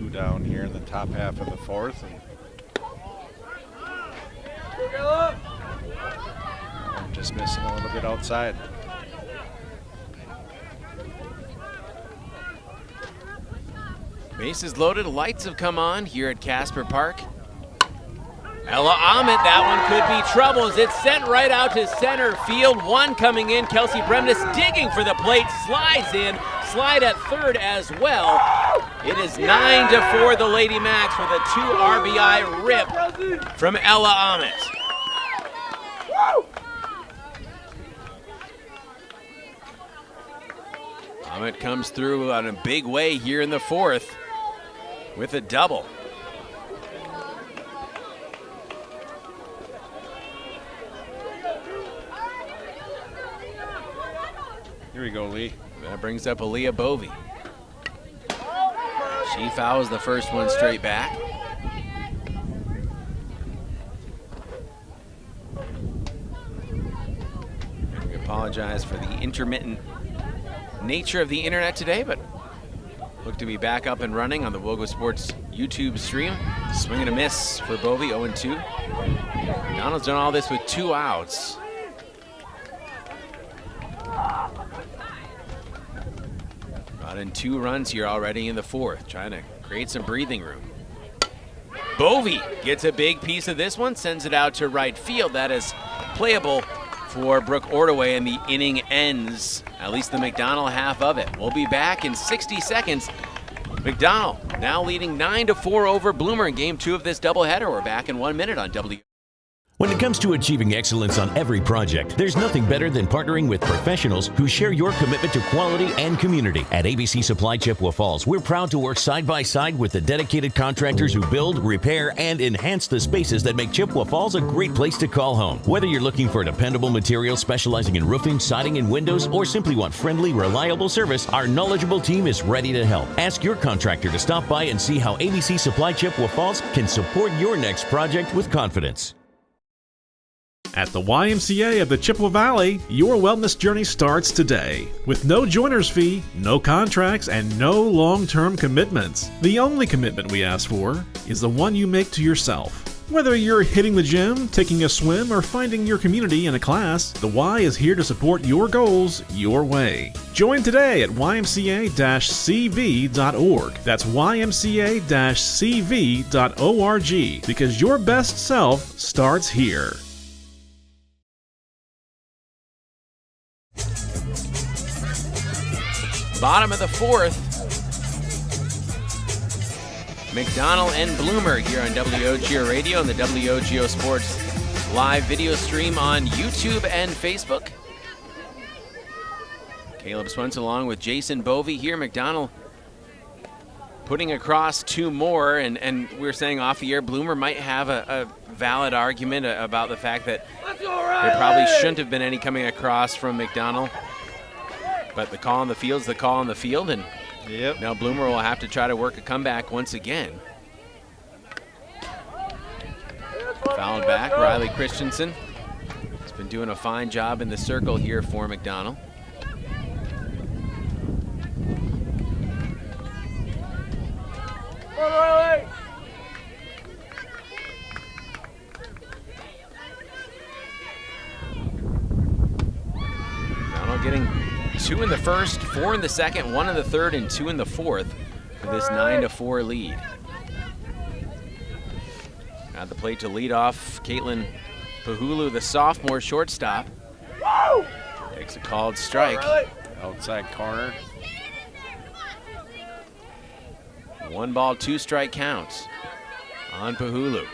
2 down here in the top half of the fourth. And just missing a little bit outside. Bases loaded, lights have come on here at Casper Park. Ella Ahmed, that one could be trouble as it's sent right out to center field. One coming in, Kelsey Bremnes digging for the plate, slides in, slide at third as well. It is 9-4 the Lady Macks with a 2 RBI rip from Ella Ahmed. Ahmed comes through on a big way here in the fourth with a double. Here we go, Lee. That brings up Aaliyah Bovey. She fouls the first one straight back. And we apologize for the intermittent nature of the internet today, but look to be back up and running on the WOGO Sports YouTube stream. Swing and a miss for Bovey, 0-2. McDonald's done all this with 2 outs. Brought in 2 runs here already in the fourth, trying to create some breathing room. Bovey gets a big piece of this one, sends it out to right field. That is playable for Brooke Ordaway, and the inning ends, at least the McDonald half of it. We'll be back in 60 seconds. McDonald now leading 9-4 over Bloomer in game 2 of this doubleheader. We're back in 1 minute on W. When it comes to achieving excellence on every project, there's nothing better than partnering with professionals who share your commitment to quality and community. At ABC Supply Chippewa Falls, we're proud to work side by side with the dedicated contractors who build, repair, and enhance the spaces that make Chippewa Falls a great place to call home. Whether you're looking for dependable material specializing in roofing, siding, and windows, or simply want friendly, reliable service, our knowledgeable team is ready to help. Ask your contractor to stop by and see how ABC Supply Chippewa Falls can support your next project with confidence. At the YMCA of the Chippewa Valley, your wellness journey starts today. With no joiner's fee, no contracts, and no long-term commitments. The only commitment we ask for is the one you make to yourself. Whether you're hitting the gym, taking a swim, or finding your community in a class, the Y is here to support your goals your way. Join today at ymca-cv.org. That's ymca-cv.org, because your best self starts here. Bottom of the fourth. McDonald and Bloomer here on WOGO Radio and the WOGO Sports live video stream on YouTube and Facebook. Caleb Swentz along with Jason Bovey here. McDonald putting across 2 more, and we were saying off the air, Bloomer might have a valid argument about the fact that there probably shouldn't have been any coming across from McDonald. But the call on the field is the call on the field, and now Bloomer will have to try to work a comeback once again. Fouled back, Riley Christensen. He's been doing a fine job in the circle here for McDonald. McDonald getting 2 in the first, 4 in the second, 1 in the third, and 2 in the fourth for this 9-4 lead. At the plate to lead off, Caitlin Pahulu, the sophomore shortstop. Takes a called strike. Outside corner. 1 ball, 2 strike counts on Pahulu.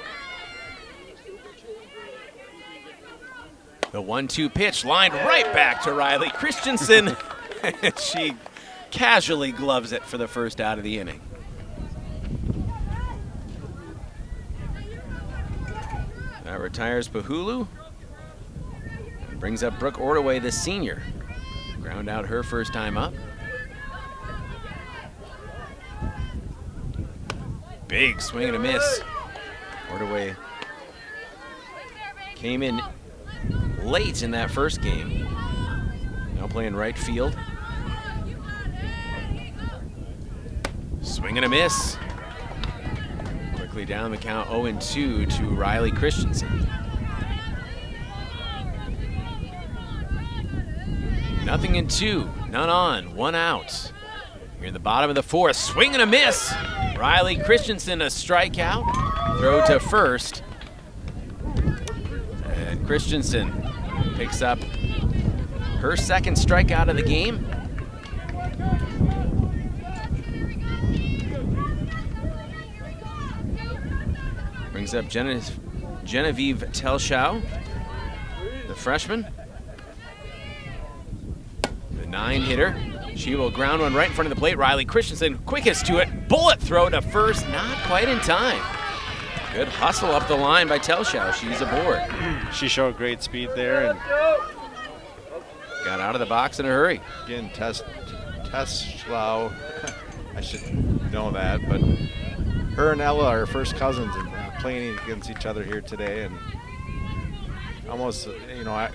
The 1-2 pitch lined right back to Riley Christensen. And she casually gloves it for the first out of the inning. That retires Pahulu and brings up Brooke Ordaway, the senior. Ground out her first time up. Big swing and a miss. Ordaway came in late in that first game. Now playing right field. Swing and a miss. Quickly down the count, 0-2 to Riley Christensen. Nothing in 2, none on, 1 out. Here in the bottom of the 4th, swing and a miss. Riley Christensen, a strikeout. Throw to first. And Christensen picks up her 2nd strikeout of the game. Brings up Genevieve Telschow, the freshman. The 9-hitter. She will ground one right in front of the plate. Riley Christensen, quickest to it. Bullet throw to first, not quite in time. Good hustle up the line by Telschow. She's aboard. She showed great speed there and got out of the box in a hurry. again, Telschow, I should know that, but her and Ella are first cousins and playing against each other here today, and almost, I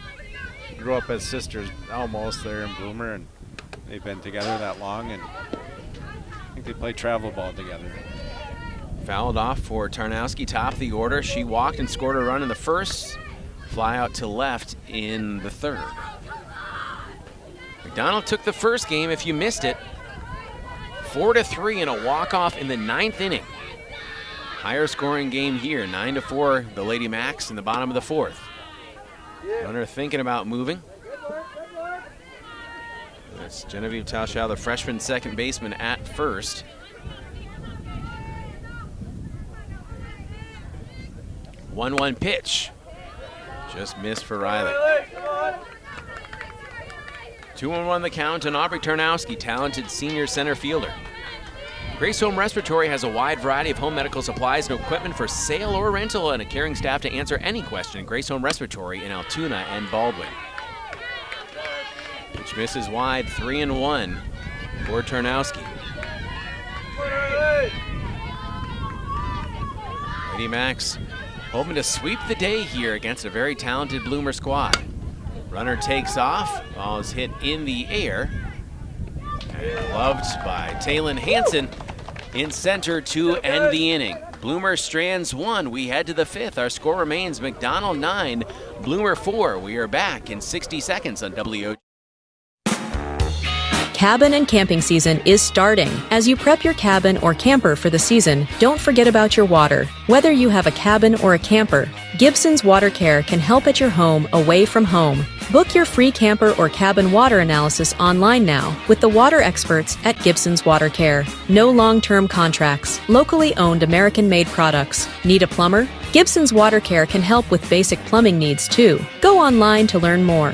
grew up as sisters almost there in Bloomer, and they've been together that long, and I think they play travel ball together. Fouled off for Tarnowski, top of the order. She walked and scored a run in the 1st. Fly out to left in the 3rd. McDonald took the 1st game, if you missed it. 4-3 in a walk-off in the 9th inning. Higher scoring game here, 9-4, the Lady Macks in the bottom of the 4th. Runner thinking about moving. That's Genevieve Telschow, the freshman second baseman at first. One pitch. Just missed for Riley. 2-1 the count, and Aubrey Tarnowski, talented senior center fielder. Grace Home Respiratory has a wide variety of home medical supplies and equipment for sale or rental, and a caring staff to answer any question. Grace Home Respiratory in Altoona and Baldwin. Pitch misses wide, 3-1 for Tarnowski. Lady Macks hoping to sweep the day here against a very talented Bloomer squad. Runner takes off, ball is hit in the air. And gloved by Taylin Hansen in center to end the inning. Bloomer strands 1. We head to the 5th. Our score remains McDonald 9, Bloomer 4. We are back in 60 seconds on WOGO. Cabin and camping season is starting. As you prep your cabin or camper for the season, don't forget about your water. Whether you have a cabin or a camper, Gibson's Water Care can help at your home away from home. Book your free camper or cabin water analysis online now with the water experts at Gibson's Water Care. No long-term contracts, locally owned American-made products. Need a plumber? Gibson's Water Care can help with basic plumbing needs too. Go online to learn more.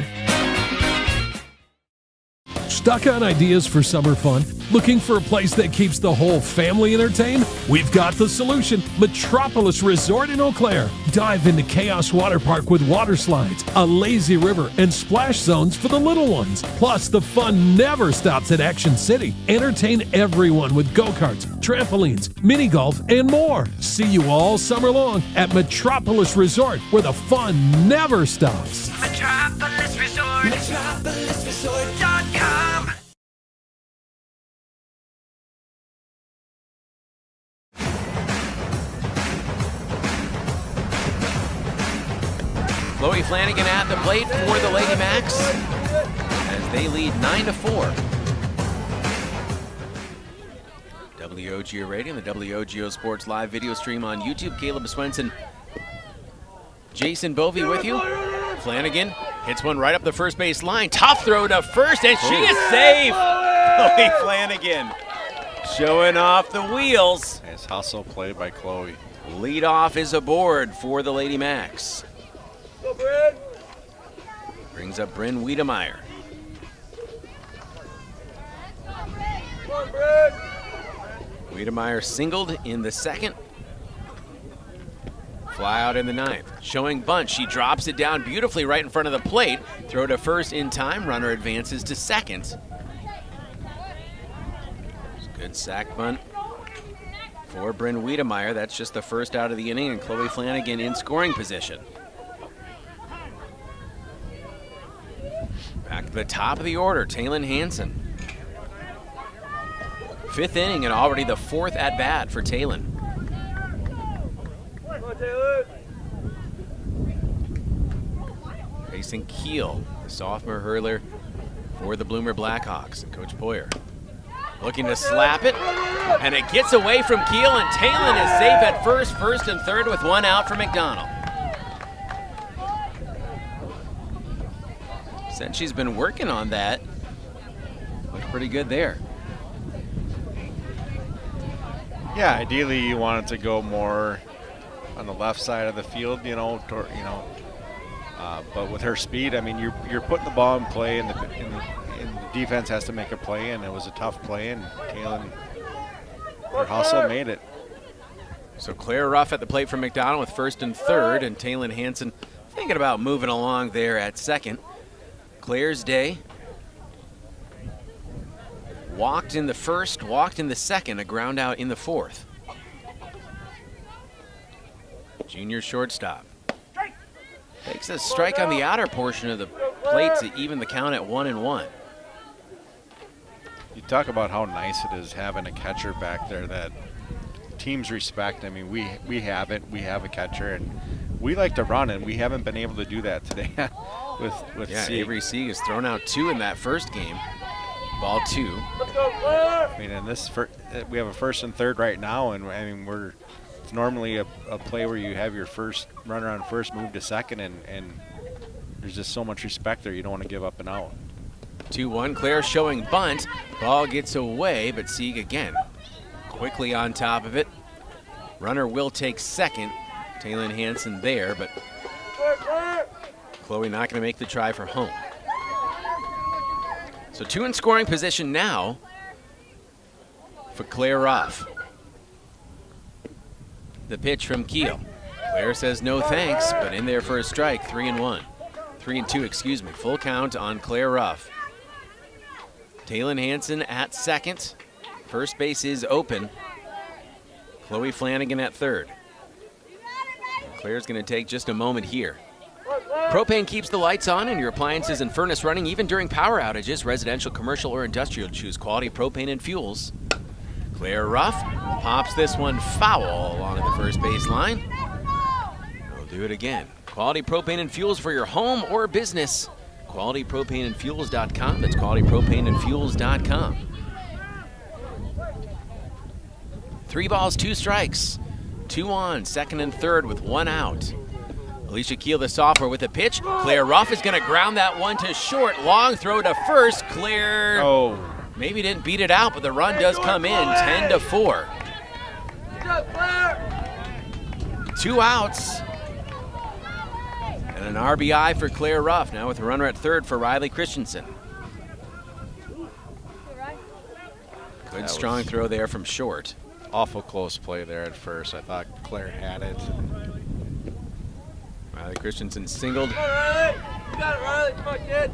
Stuck on ideas for summer fun? Looking for a place that keeps the whole family entertained? We've got the solution. Metropolis Resort in Eau Claire. Dive into Chaos Water Park with water slides, a lazy river, and splash zones for the little ones. Plus, the fun never stops at Action City. Entertain everyone with go-karts, trampolines, mini golf, and more. See you all summer long at Metropolis Resort, where the fun never stops. Metropolis Resort. MetropolisResort.com. Chloe Flanagan at the plate for the Lady Macks as they lead 9-4. WOGO Radio and the WOGO Sports Live video stream on YouTube. Caleb Swenson, Jason Bovey with you. Flanagan hits one right up the first base line. Tough throw to first, and she is safe. Chloe Flanagan showing off the wheels. Nice hustle play by Chloe. Leadoff is aboard for the Lady Macks. Brings up Bryn Wiedemeyer. Wiedemeyer singled in the 2nd. Fly out in the 9th. Showing bunt. She drops it down beautifully right in front of the plate. Throw to first in time. Runner advances to 2nd. Good sack bunt for Bryn Wiedemeyer. That's just the first out of the inning, and Chloe Flanagan in scoring position. Back to the top of the order, Taylin Hansen. 5th inning and already the 4th at-bat for Taylin. Facing Keel, the sophomore hurler for the Bloomer Blackhawks. And Coach Poyer looking to slap it, and it gets away from Keel, and Talon is safe at first and third with one out for McDonald. Said she's been working on that. Looked pretty good there. Yeah, ideally you want it to go more on the left side of the field, but with her speed, I mean, you're putting the ball in play, and the defense has to make a play, and it was a tough play, and Talon, her hustle made it. So Claire Ruff at the plate for McDonald with first and third, and Talon Hansen thinking about moving along there at second. Claire's day. Walked in the first, walked in the second, a ground out in the fourth. Junior shortstop. Takes a strike on the outer portion of the plate to even the count at 1-1. You talk about how nice it is having a catcher back there that teams respect. I mean, we have it. We have a catcher, and we like to run, and we haven't been able to do that today with Sieg. Avery Sieg has thrown out 2 in that first game. Ball 2. I mean, in this we have a first and third right now, and I mean it's normally a play where you have your first runner on first, move to second, and there's just so much respect there. You don't want to give up an out. 2-1. Claire showing bunt. Ball gets away, but Sieg again quickly on top of it. Runner will take second. Talon Hansen there, but Chloe not going to make the try for home. So 2 in scoring position now for Claire Ruff. The pitch from Keel. Claire says no thanks, but in there for a strike. 3-1. 3-2, excuse me. Full count on Claire Ruff. Talon Hansen at second. First base is open. Chloe Flanagan at third. Claire's going to take just a moment here. Propane keeps the lights on and your appliances and furnace running even during power outages, residential, commercial, or industrial. Choose quality propane and fuels. Claire Ruff pops this one foul along the first base line. We'll do it again. Quality propane and fuels for your home or business. QualityPropaneandFuels.com. That's QualityPropaneandFuels.com. 3 balls, 2 strikes. 2 on, second and third with 1 out. Alicia Keel, the sophomore, with a pitch. Claire Ruff is going to ground that one to short. Long throw to first. Claire maybe didn't beat it out, but the run does come in. 10-4. 2 outs. And an RBI for Claire Ruff. Now with a runner at third for Riley Christensen. Good strong throw there from short. Awful close play there at first. I thought Claire had it. Riley Christensen singled. You got it, Riley. Come on, kid.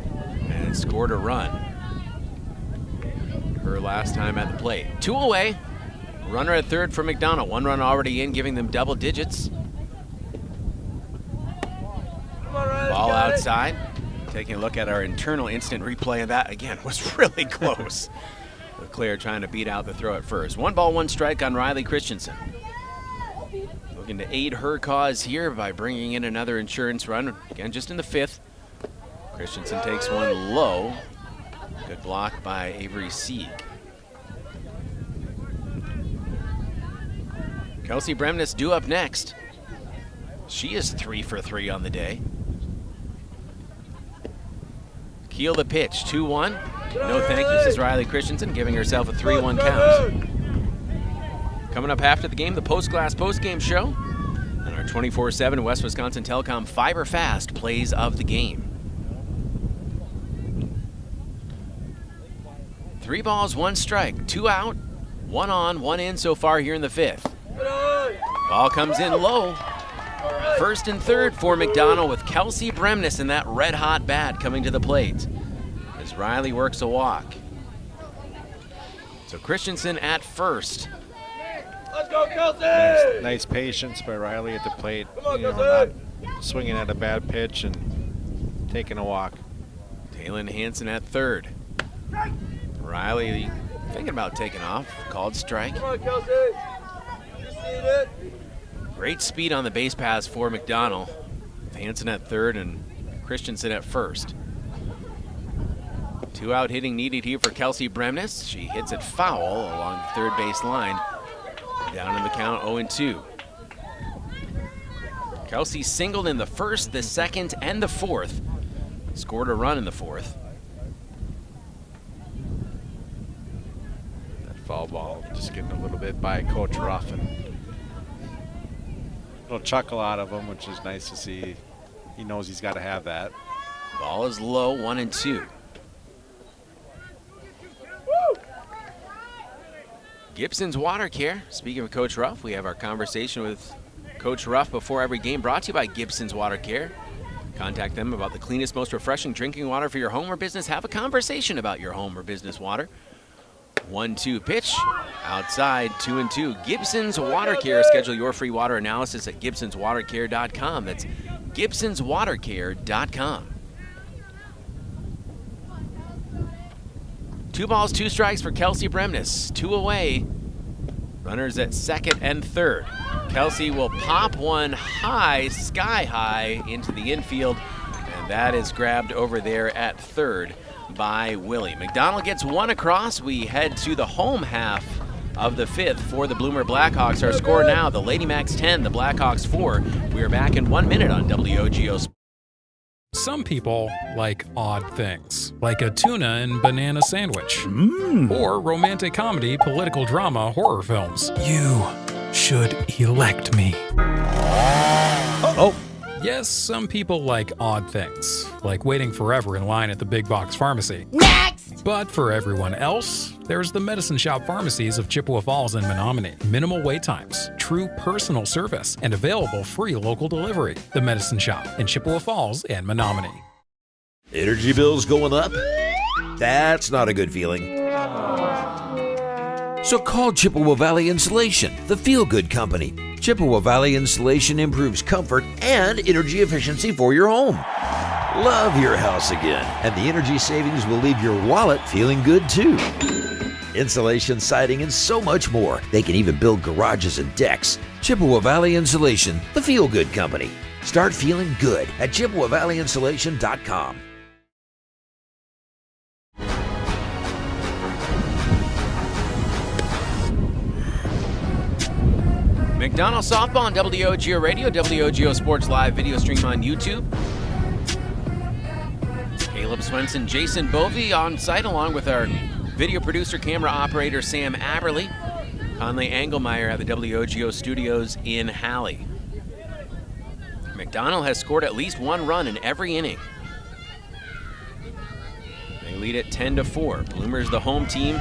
And scored a run. Her last time at the plate. 2 away. Runner at third for McDonald. 1 run already in, giving them double digits. Come on, Riley. Ball outside. Taking a look at our internal instant replay of that. Again, was really close. With Claire trying to beat out the throw at first. 1 ball, 1 strike on Riley Christensen. Looking to aid her cause here by bringing in another insurance run. Again, just in the 5th. Christensen takes one low. Good block by Avery Sieg. Kelsey Bremnes due up next. She is 3 for 3 on the day. Keel the pitch, 2-1. No thank you, says Riley Christensen, giving herself a 3-1 count. Coming up after the game, the Postgame show, and our 24/7 West Wisconsin Telecom Fiber Fast plays of the game. 3 balls, 1 strike, 2 out, 1 on, 1 in so far here in the 5th. Ball comes in low. First and third for McDonald with Kelsey Bremnes and that red-hot bat coming to the plate as Riley works a walk. So Christensen at first. Let's go, Kelsey! Nice patience by Riley at the plate. Not swinging at a bad pitch and taking a walk. Talon Hansen at third. Riley thinking about taking off. Called strike. Come on, Kelsey. You seen it? Great speed on the base pass for McDonell. Hansen at third and Christensen at first. 2 out hitting needed here for Kelsey Bremnes. She hits it foul along the third base line. Down in the count, 0-2. Kelsey singled in the first, the second, and the fourth. Scored a run in the fourth. That foul ball just getting a little bit by Coach Ruff, and a little chuckle out of him, which is nice to see. He knows he's got to have that. Ball is low, 1-2. Gibson's Water Care. Speaking of Coach Ruff, we have our conversation with Coach Ruff before every game, brought to you by Gibson's Water Care. Contact them about the cleanest, most refreshing drinking water for your home or business. Have a conversation about your home or business water. 1-2 pitch. Outside, 2-2. Gibson's Water Care. Schedule your free water analysis at gibsonswatercare.com. That's gibsonswatercare.com. 2 balls, 2 strikes for Kelsey Bremnes. 2 away. Runners at second and third. Kelsey will pop one high, sky high, into the infield, and that is grabbed over there at third by Willie. McDonald gets 1 across. We head to the home half of the fifth for the Bloomer Blackhawks. Our score now, the Lady Macks 10, the Blackhawks 4. We are back in 1 minute on WOGO. Some people like odd things, like a tuna and banana sandwich, or romantic comedy, political drama, horror films. You should elect me. Yes, some people like odd things, like waiting forever in line at the big box pharmacy. Next! But for everyone else, there's the Medicine Shop pharmacies of Chippewa Falls and Menominee. Minimal wait times, true personal service, and available free local delivery. The Medicine Shop in Chippewa Falls and Menominee. Energy bills going up? That's not a good feeling. So call Chippewa Valley Insulation, the feel-good company. Chippewa Valley Insulation improves comfort and energy efficiency for your home. Love your house again, and the energy savings will leave your wallet feeling good too. Insulation, siding, and so much more. They can even build garages and decks. Chippewa Valley Insulation, the feel-good company. Start feeling good at ChippewaValleyInsulation.com. McDonald softball on WOGO Radio, WOGO Sports Live video stream on YouTube. Caleb Swenson, Jason Bovey on site, along with our video producer, camera operator, Sam Aberly. Conley Engelmeyer at the WOGO studios in Halley. McDonald has scored at least 1 run in every inning. They lead it 10-4. Bloomers the home team,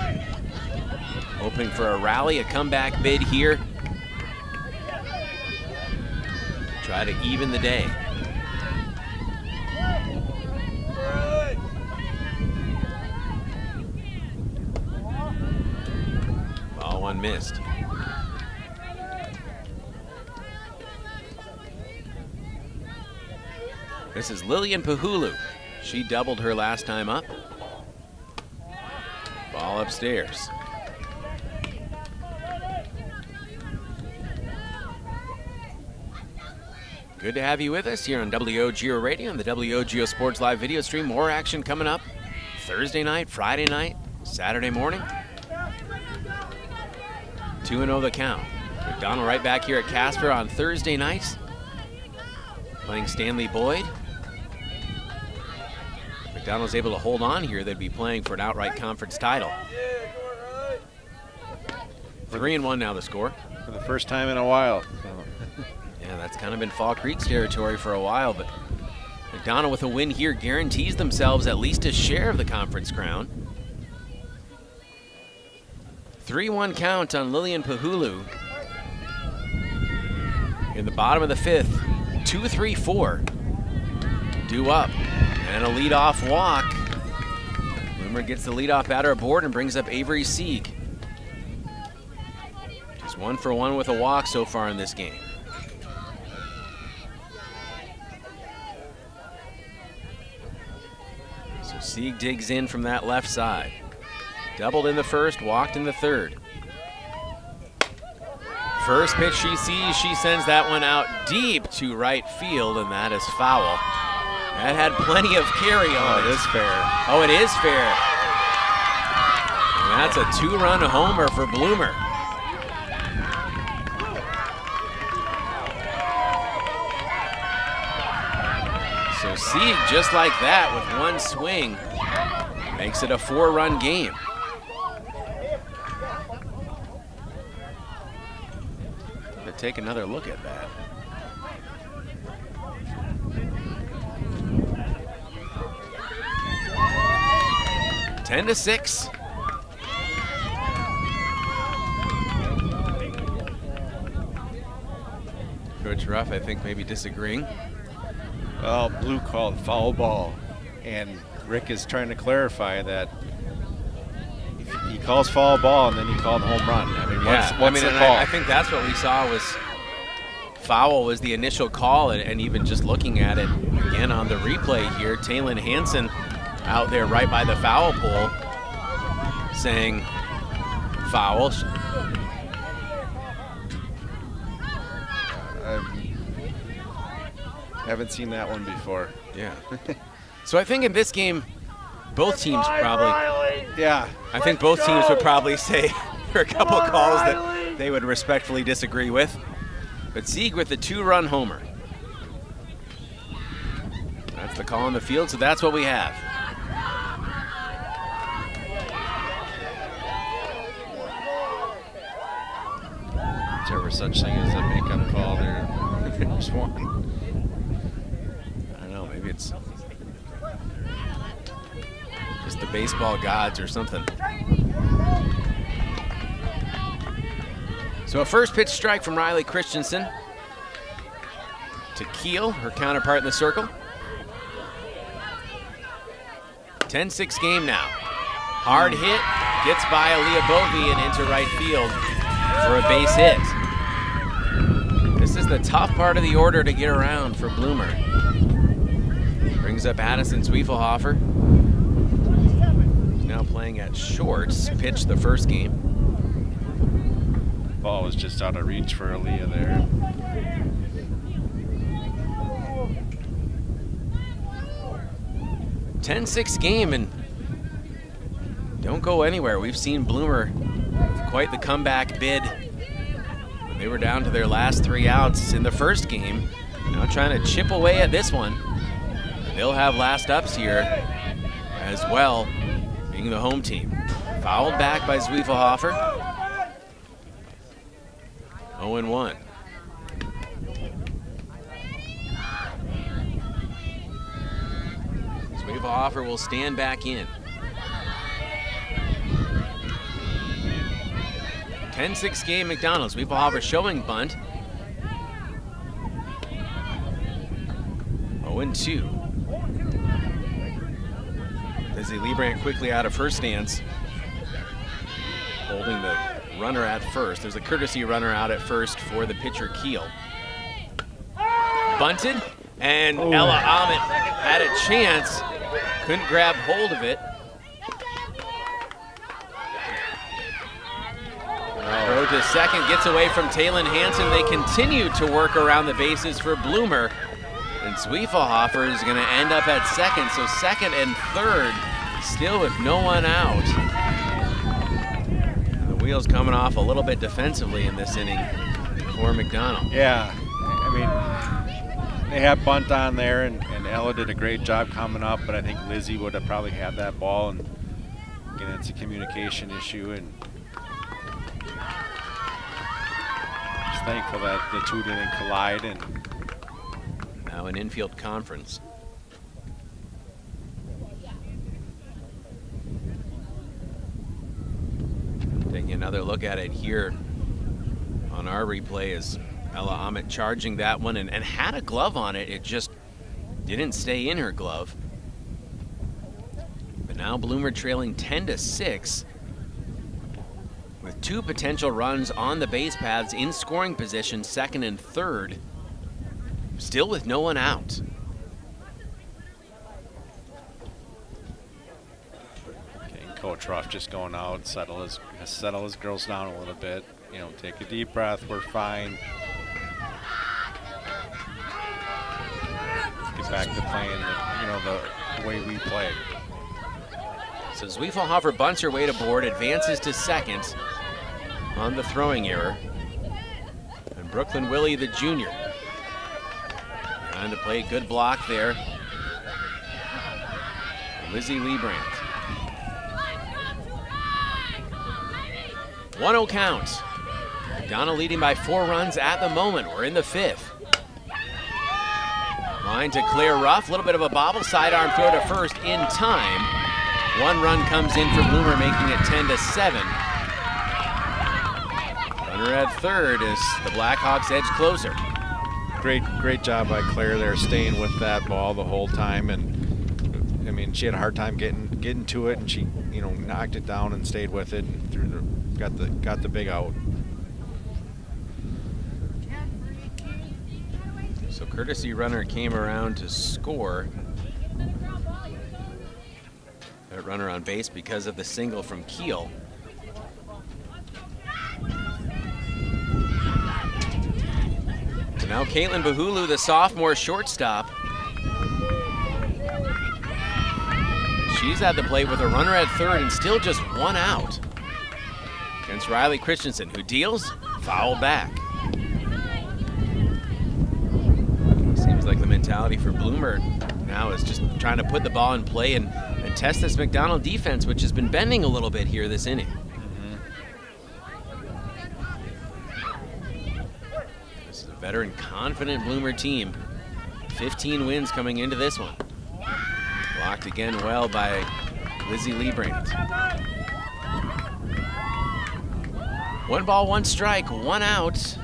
hoping for a rally, a comeback bid here. Try to even the day. Ball 1 missed. This is Lillian Pahulu. She doubled her last time up. Ball upstairs. Good to have you with us here on WOGO Radio and the WOGO Sports Live video stream. More action coming up Thursday night, Friday night, Saturday morning. 2-0 the count. McDonald right back here at Casper on Thursday night, playing Stanley Boyd. If McDonald's able to hold on here, they'd be playing for an outright conference title. 3-1 now the score. For the first time in a while. Yeah, that's kind of been Fall Creek's territory for a while, but McDonald with a win here guarantees themselves at least a share of the conference crown. 3-1 count on Lillian Pahulu. In the bottom of the fifth, 2-3-4. Due up, and a leadoff walk. Bloomer gets the leadoff batter aboard and brings up Avery Sieg. Just 1 for 1 with a walk so far in this game. So Sieg digs in from that left side. Doubled in the first, walked in the third. First pitch she sees, she sends that one out deep to right field, and that is foul. That had plenty of carry on it. It is fair. Oh, it is fair. And that's a 2-run homer for Bloomer. So Sieg, just like that, with one swing, makes it a 4-run game. Let's take another look at that. Ten to 6. Coach Ruff, I think, maybe disagreeing. Well, Blue called foul ball, and Rick is trying to clarify that he calls foul ball and then he called home run. I mean, what's the call? I think that's what we saw was foul was the initial call, and even just looking at it again on the replay here, Taylon Hansen out there right by the foul pole saying foul. I haven't seen that one before. Yeah. So I think in this game, both teams probably. Yeah. I think both teams would probably say there are a couple of calls that they would respectfully disagree with. But Sieg with the 2-run homer. That's the call on the field, so that's what we have. Is there ever such thing as a makeup call there? There's one. I don't know, maybe it's just the baseball gods or something. So a first pitch strike from Riley Christensen to Keel, her counterpart in the circle. 10-6 game now. Hard hit, gets by Aaliyah Bovey and into right field for a base hit. This is the tough part of the order to get around for Bloomer. Brings up Addison Zwiefelhofer. He's now playing at shorts, pitched the first game. Ball was just out of reach for Aaliyah there. – 10-6 game, and don't go anywhere. We've seen Bloomer with quite the comeback bid. They were down to their last 3 outs in the first game. Now trying to chip away at this one. They'll have last ups here as well, being the home team. Fouled back by Zwiefelhofer. 0-1. Zwiefelhofer will stand back in. 10-6 game McDonald. Zwiefelhofer showing bunt. 0-2. Desi Liebrandt quickly out of her stance, holding the runner at first. There's a courtesy runner out at first for the pitcher Keel. Bunted, and Ella Ahmet had a chance, couldn't grab hold of it. Throw to second, gets away from Taylon Hansen. They continue to work around the bases for Bloomer. And Zwiefelhofer is going to end up at second. So second and third, still with no one out. And the wheels coming off a little bit defensively in this inning for McDonald. Yeah, I mean, they have bunt on there, and Ella did a great job coming up, but I think Lizzie would have probably had that ball. And again, it's a communication issue, and thankful that the two didn't collide. And now an infield conference. Taking another look at it here on our replay is Ella Ahmet charging that one and had a glove on it. It just didn't stay in her glove. But now Bloomer trailing 10-6. With 2 potential runs on the base paths in scoring position, second and third, still with no one out. okay, Coach Ruff just going out, settle his girls down a little bit. take a deep breath. We're fine. Get back to playing the way we play. So Zwiefelhofer bunts her way to board, advances to second on the throwing error. And Brooklyn Willie, the junior, trying to play a good block there. Lizzie Liebrandt. 1-0 count. McDonald leading by 4 runs at the moment. We're in the 5th. Line to Claire Ruff. A little bit of a bobble. Sidearm throw to first in time. 1 run comes in for Bloomer, making it 10-7. Runner at third as the Blackhawks edge closer. Great job by Claire there, staying with that ball the whole time. And I mean, she had a hard time getting to it, and she knocked it down and stayed with it and got the big out. So courtesy runner came around to score. That runner on base because of the single from Keel. So now Caitlin Bahulu, the sophomore shortstop. She's at the plate with a runner at third and still just 1 out. Against Riley Christensen, who deals, foul back. Seems like the mentality for Bloomer now is just trying to put the ball in play and test this McDonald defense, which has been bending a little bit here this inning. This is a veteran, confident Bloomer team. 15 wins coming into this one. Blocked again well by Lizzie Liebrandt. 1 ball, 1 strike, 1 out.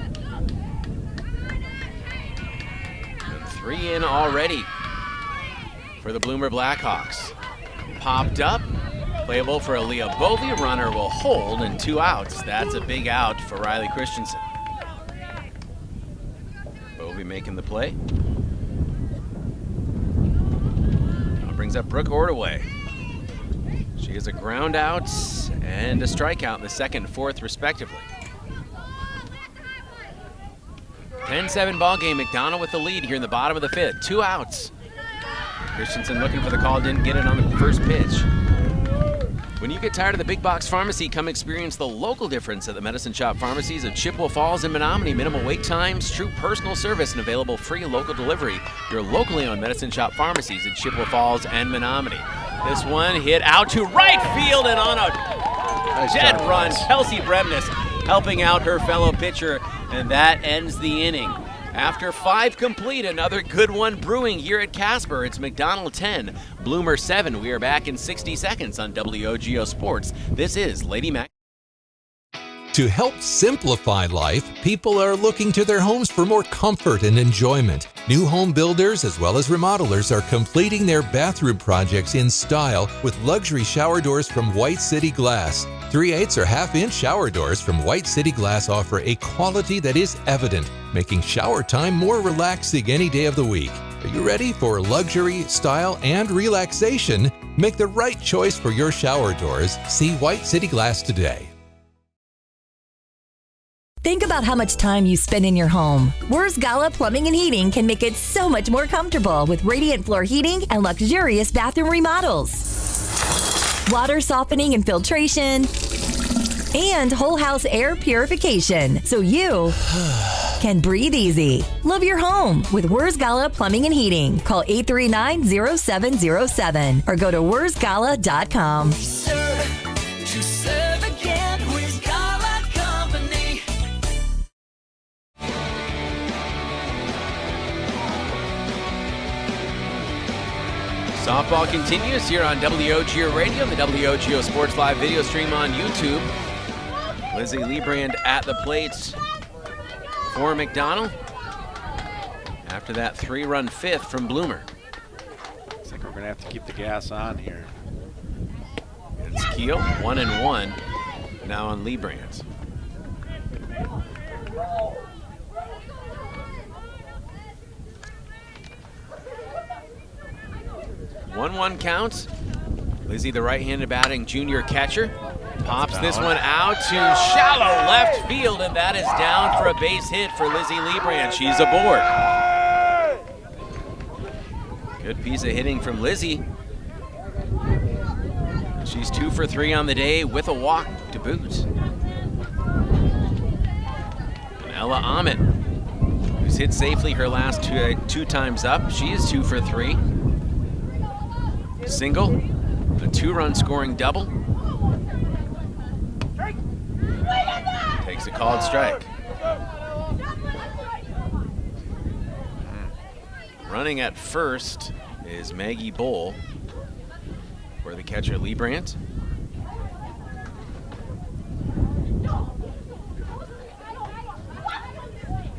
And 3 in already for the Bloomer Blackhawks. Popped up, playable for Aaliyah Bovey. Runner will hold and 2 outs. That's a big out for Riley Christensen. Bovey making the play. Now brings up Brooke Ordaway. She is a ground out and a strikeout in the 2nd and 4th respectively. 10-7 ball game. McDonald with the lead here in the bottom of the 5th. 2 outs. Christensen looking for the call, didn't get it on the first pitch. When you get tired of the big box pharmacy, come experience the local difference at the Medicine Shop pharmacies of Chippewa Falls and Menominee. Minimal wait times, true personal service, and available free local delivery. Your locally owned Medicine Shop pharmacies in Chippewa Falls and Menominee. This one hit out to right field and on a dead run. Kelsey Bremnes helping out her fellow pitcher, and that ends the inning. After 5 complete, another good one brewing here at Casper. It's McDonald 10, Bloomer 7. We are back in 60 seconds on WOGO Sports. This is Lady Macks. To help simplify life, people are looking to their homes for more comfort and enjoyment. New home builders as well as remodelers are completing their bathroom projects in style with luxury shower doors from White City Glass. 3/8 or half-inch shower doors from White City Glass offer a quality that is evident, making shower time more relaxing any day of the week. Are you ready for luxury, style, and relaxation? Make the right choice for your shower doors. See White City Glass today. Think about how much time you spend in your home. Wurz Gala Plumbing and Heating can make it so much more comfortable with radiant floor heating and luxurious bathroom remodels. Water softening and filtration, and whole house air purification, so you can breathe easy. Love your home with Wurz Gala Plumbing and Heating. Call 839-0707 or go to wurzgala.com. Softball continues here on WOGO Radio, the WOGO Sports Live video stream on YouTube. Lizzie Liebrandt at the plate for McDonald. After that 3-run 5th from Bloomer. Looks like we're going to have to keep the gas on here. It's Keel, 1-1, now on Liebrandt. One count. Lizzie, the right-handed batting junior catcher. Pops this one out to shallow left field, and that is down for a base hit for Lizzie Liebrand. She's aboard. Good piece of hitting from Lizzie. She's 2 for 3 on the day with a walk to boot. And Ella Ahmet, who's hit safely her last two times up. She is 2 for 3. Single, a 2-run scoring double. Takes a called strike. Running at first is Maggie Bowl for the catcher Liebrand.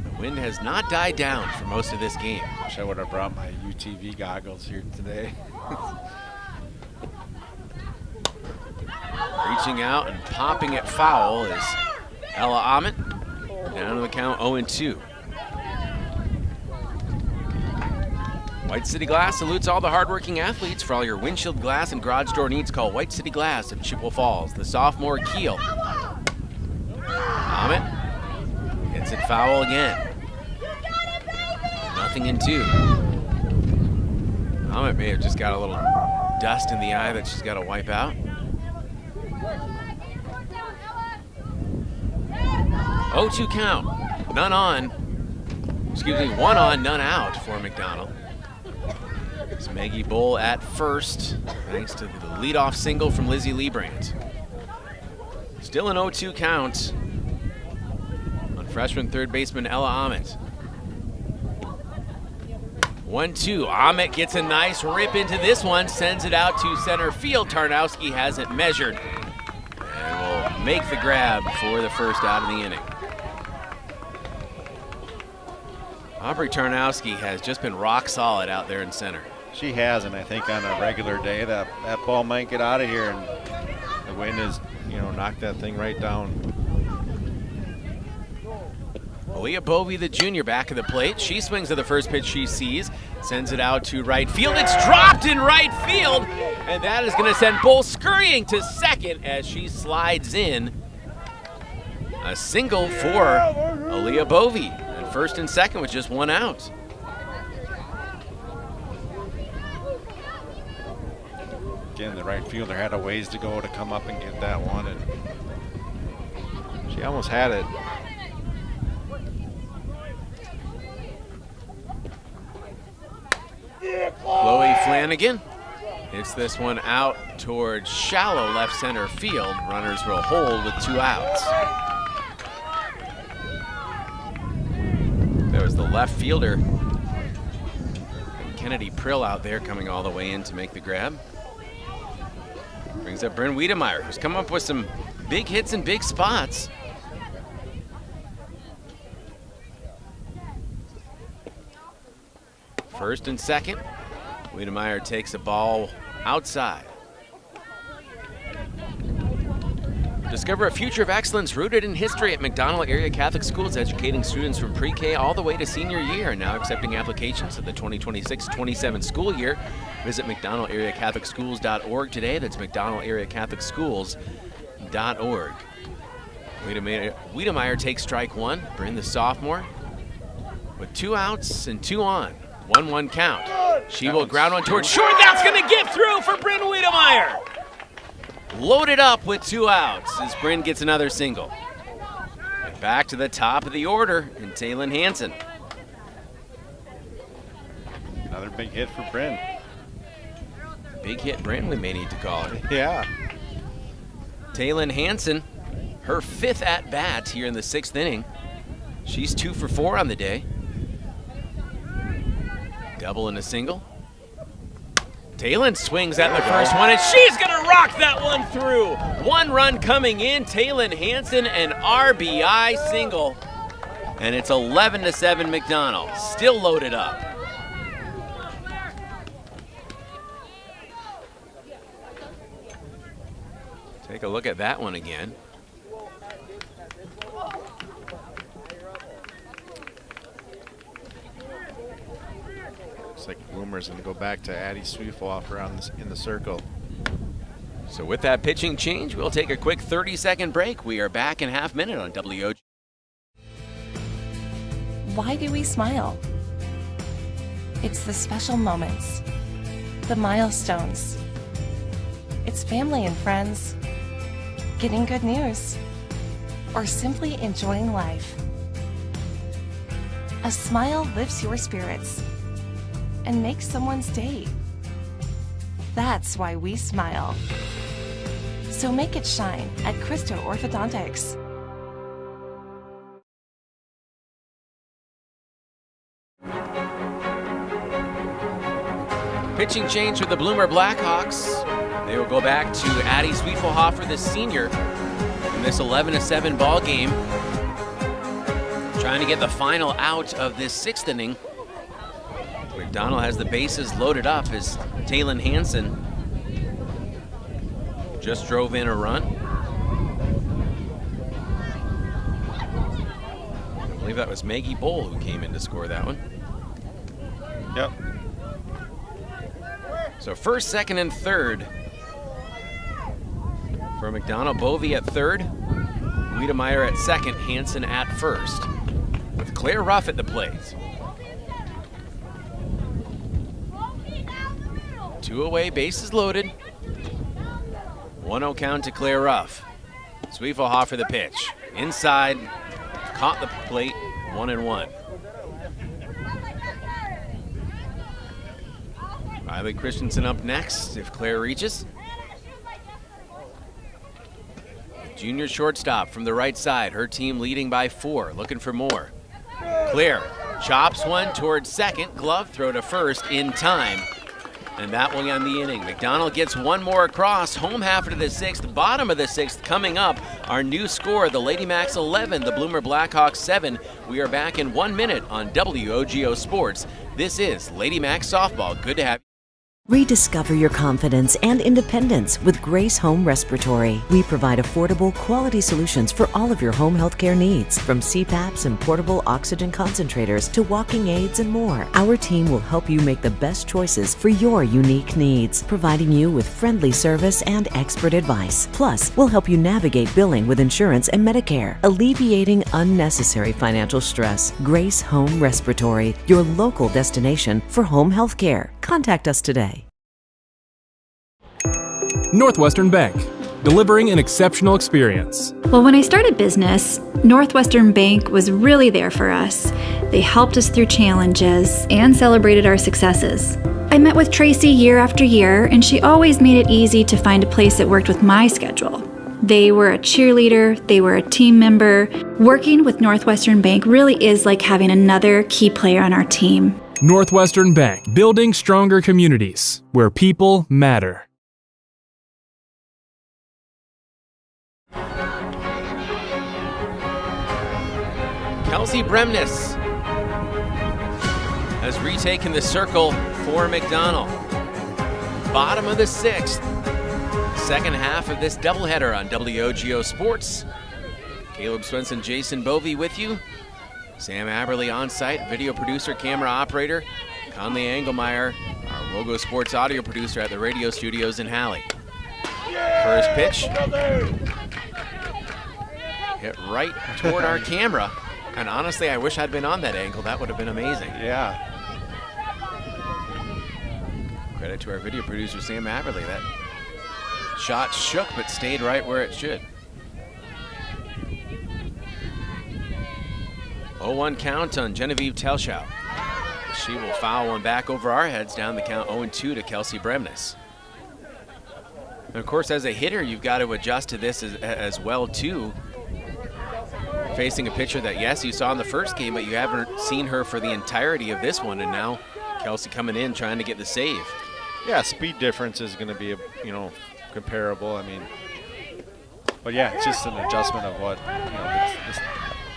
The wind has not died down for most of this game. Wish I would have brought my UTV goggles here today. Reaching out and popping it foul is Ella Ahmet. Down to the count 0-2. White City Glass salutes all the hardworking athletes. For all your windshield glass and garage door needs, call White City Glass of Chippewa Falls. The sophomore Keel. Ahmet hits it foul again. 0-2. Ahmet may have just got a little dust in the eye that she's got to wipe out. 0-2 count. None on. Excuse me, 1 on, none out for McDonald. It's Maggie Bowl at first, thanks to the leadoff single from Lizzie Liebrand. Still an 0-2 count on freshman third baseman Ella Ahmet. 1-2. Ahmet gets a nice rip into this one, sends it out to center field. Tarnowski has it measured and will make the grab for the first out of the inning. Aubrey Tarnowski has just been rock solid out there in center. She has, and I think on a regular day that ball might get out of here, and The wind is, knocked that thing right down. Aaliyah Bovey, the junior, back of the plate. She swings at the first pitch she sees, sends it out to right field. It's dropped in right field, and that is going to send Bull scurrying to second as she slides in. A single for Aaliyah Bovey, and first and second with just 1 out. again, the right fielder had a ways to go to come up and get that one, and she almost had it. Chloe Flanagan hits this one out towards shallow left center field. Runners will hold with 2 outs. There was the left fielder, Kennedy Prill, out there coming all the way in to make the grab. Brings up Bryn Wiedemeyer, who's come up with some big hits in big spots. First and second. Wiedemeyer takes a ball outside. Discover a future of excellence rooted in history at McDonald Area Catholic Schools, educating students from pre-K all the way to senior year, and now accepting applications for the 2026-27 school year. Visit McDonaldAreaCatholicSchools.org today. That's McDonaldAreaCatholicSchools.org. Wiedemeyer takes strike 1. Bryn, the sophomore, with 2 outs and 2 on. 1-1 count. She will ground one towards short. That's going to get through for Bryn Wiedemeyer. Loaded up with 2 outs as Bryn gets another single. And back to the top of the order in Taylon Hansen. another big hit for Bryn. Big hit Bryn, we may need to call her. Yeah. Taylon Hansen, her 5th at-bat here in the 6th inning. She's 2 for 4 on the day. Double and a single. Taylon swings at the first one, and she's going to rock that one through. 1 run coming in. Taylon Hansen, an RBI single. And it's 11-7 McDonald. Still loaded up. Take a look at that one again. Looks like Bloomer's going to go back to Addie Sweetoffer in the circle. So with that pitching change, we'll take a quick 30-second break. We are back in half minute on WOGO. Why do we smile? It's the special moments, the milestones. It's family and friends, getting good news, or simply enjoying life. A smile lifts your spirits and makes someone's day. That's why we smile. So make it shine at Christo Orthodontics. Pitching change for the Bloomer Blackhawks. They will go back to Addie Sweetfelhofer, the senior, in this 11-7 ball game. Trying to get the final out of this 6th inning. McDonald has the bases loaded up as Talon Hansen just drove in a run. I believe that was Maggie Bowl who came in to score that one. Yep. So first, second, and third for McDonald. Bovee at third, Wiedemeyer at second, Hansen at first, with Claire Ruff at the plate. 2 away, bases loaded. 1-0 count to Claire Ruff. Sweetfelhofer the pitch. Inside, caught the plate, 1-1. Riley Christensen up next if Claire reaches. Junior shortstop from the right side. Her team leading by 4, looking for more. Claire chops one towards second. Glove throw to first in time. And that will end the inning. McDonald gets one more across. Home half of the 6th, bottom of the 6th coming up. Our new score, the Lady Macks 11, the Bloomer Blackhawks 7. We are back in 1 minute on WOGO Sports. This is Lady Macks Softball. Good to have you. Rediscover your confidence and independence with Grace Home Respiratory. We provide affordable, quality solutions for all of your home healthcare needs, from CPAPs and portable oxygen concentrators to walking aids and more. Our team will help you make the best choices for your unique needs, providing you with friendly service and expert advice. Plus, we'll help you navigate billing with insurance and Medicare, alleviating unnecessary financial stress. Grace Home Respiratory, your local destination for home healthcare. Contact us today. Northwestern Bank, delivering an exceptional experience. Well, when I started business, Northwestern Bank was really there for us. They helped us through challenges and celebrated our successes. I met with Tracy year after year, and she always made it easy to find a place that worked with my schedule. They were a cheerleader, they were a team member. Working with Northwestern Bank really is like having another key player on our team. Northwestern Bank, building stronger communities where people matter. Kelsey Bremnes has retaken the circle for McDonald. Bottom of the 6th. Second half of this doubleheader on WOGO Sports. Caleb Swenson, Jason Bovee with you. Sam Aberley on site, video producer, camera operator. Conley Engelmeyer, our WOGO Sports audio producer at the radio studios in Halley. First pitch. Hit right toward our camera. And honestly, I wish I'd been on that angle. That would have been amazing. Yeah. Credit to our video producer, Sam Aberley. That shot shook, but stayed right where it should. 0-1 count on Genevieve Telschow. She will foul one back over our heads, down the count 0-2 to Kelsey Bremnes. And of course, as a hitter, you've got to adjust to this as well, too. Facing a pitcher that, yes, you saw in the first game, but you haven't seen her for the entirety of this one, and now Kelsey coming in trying to get the save. Yeah, speed difference is going to be, comparable. I mean, but yeah, it's just an adjustment of what, this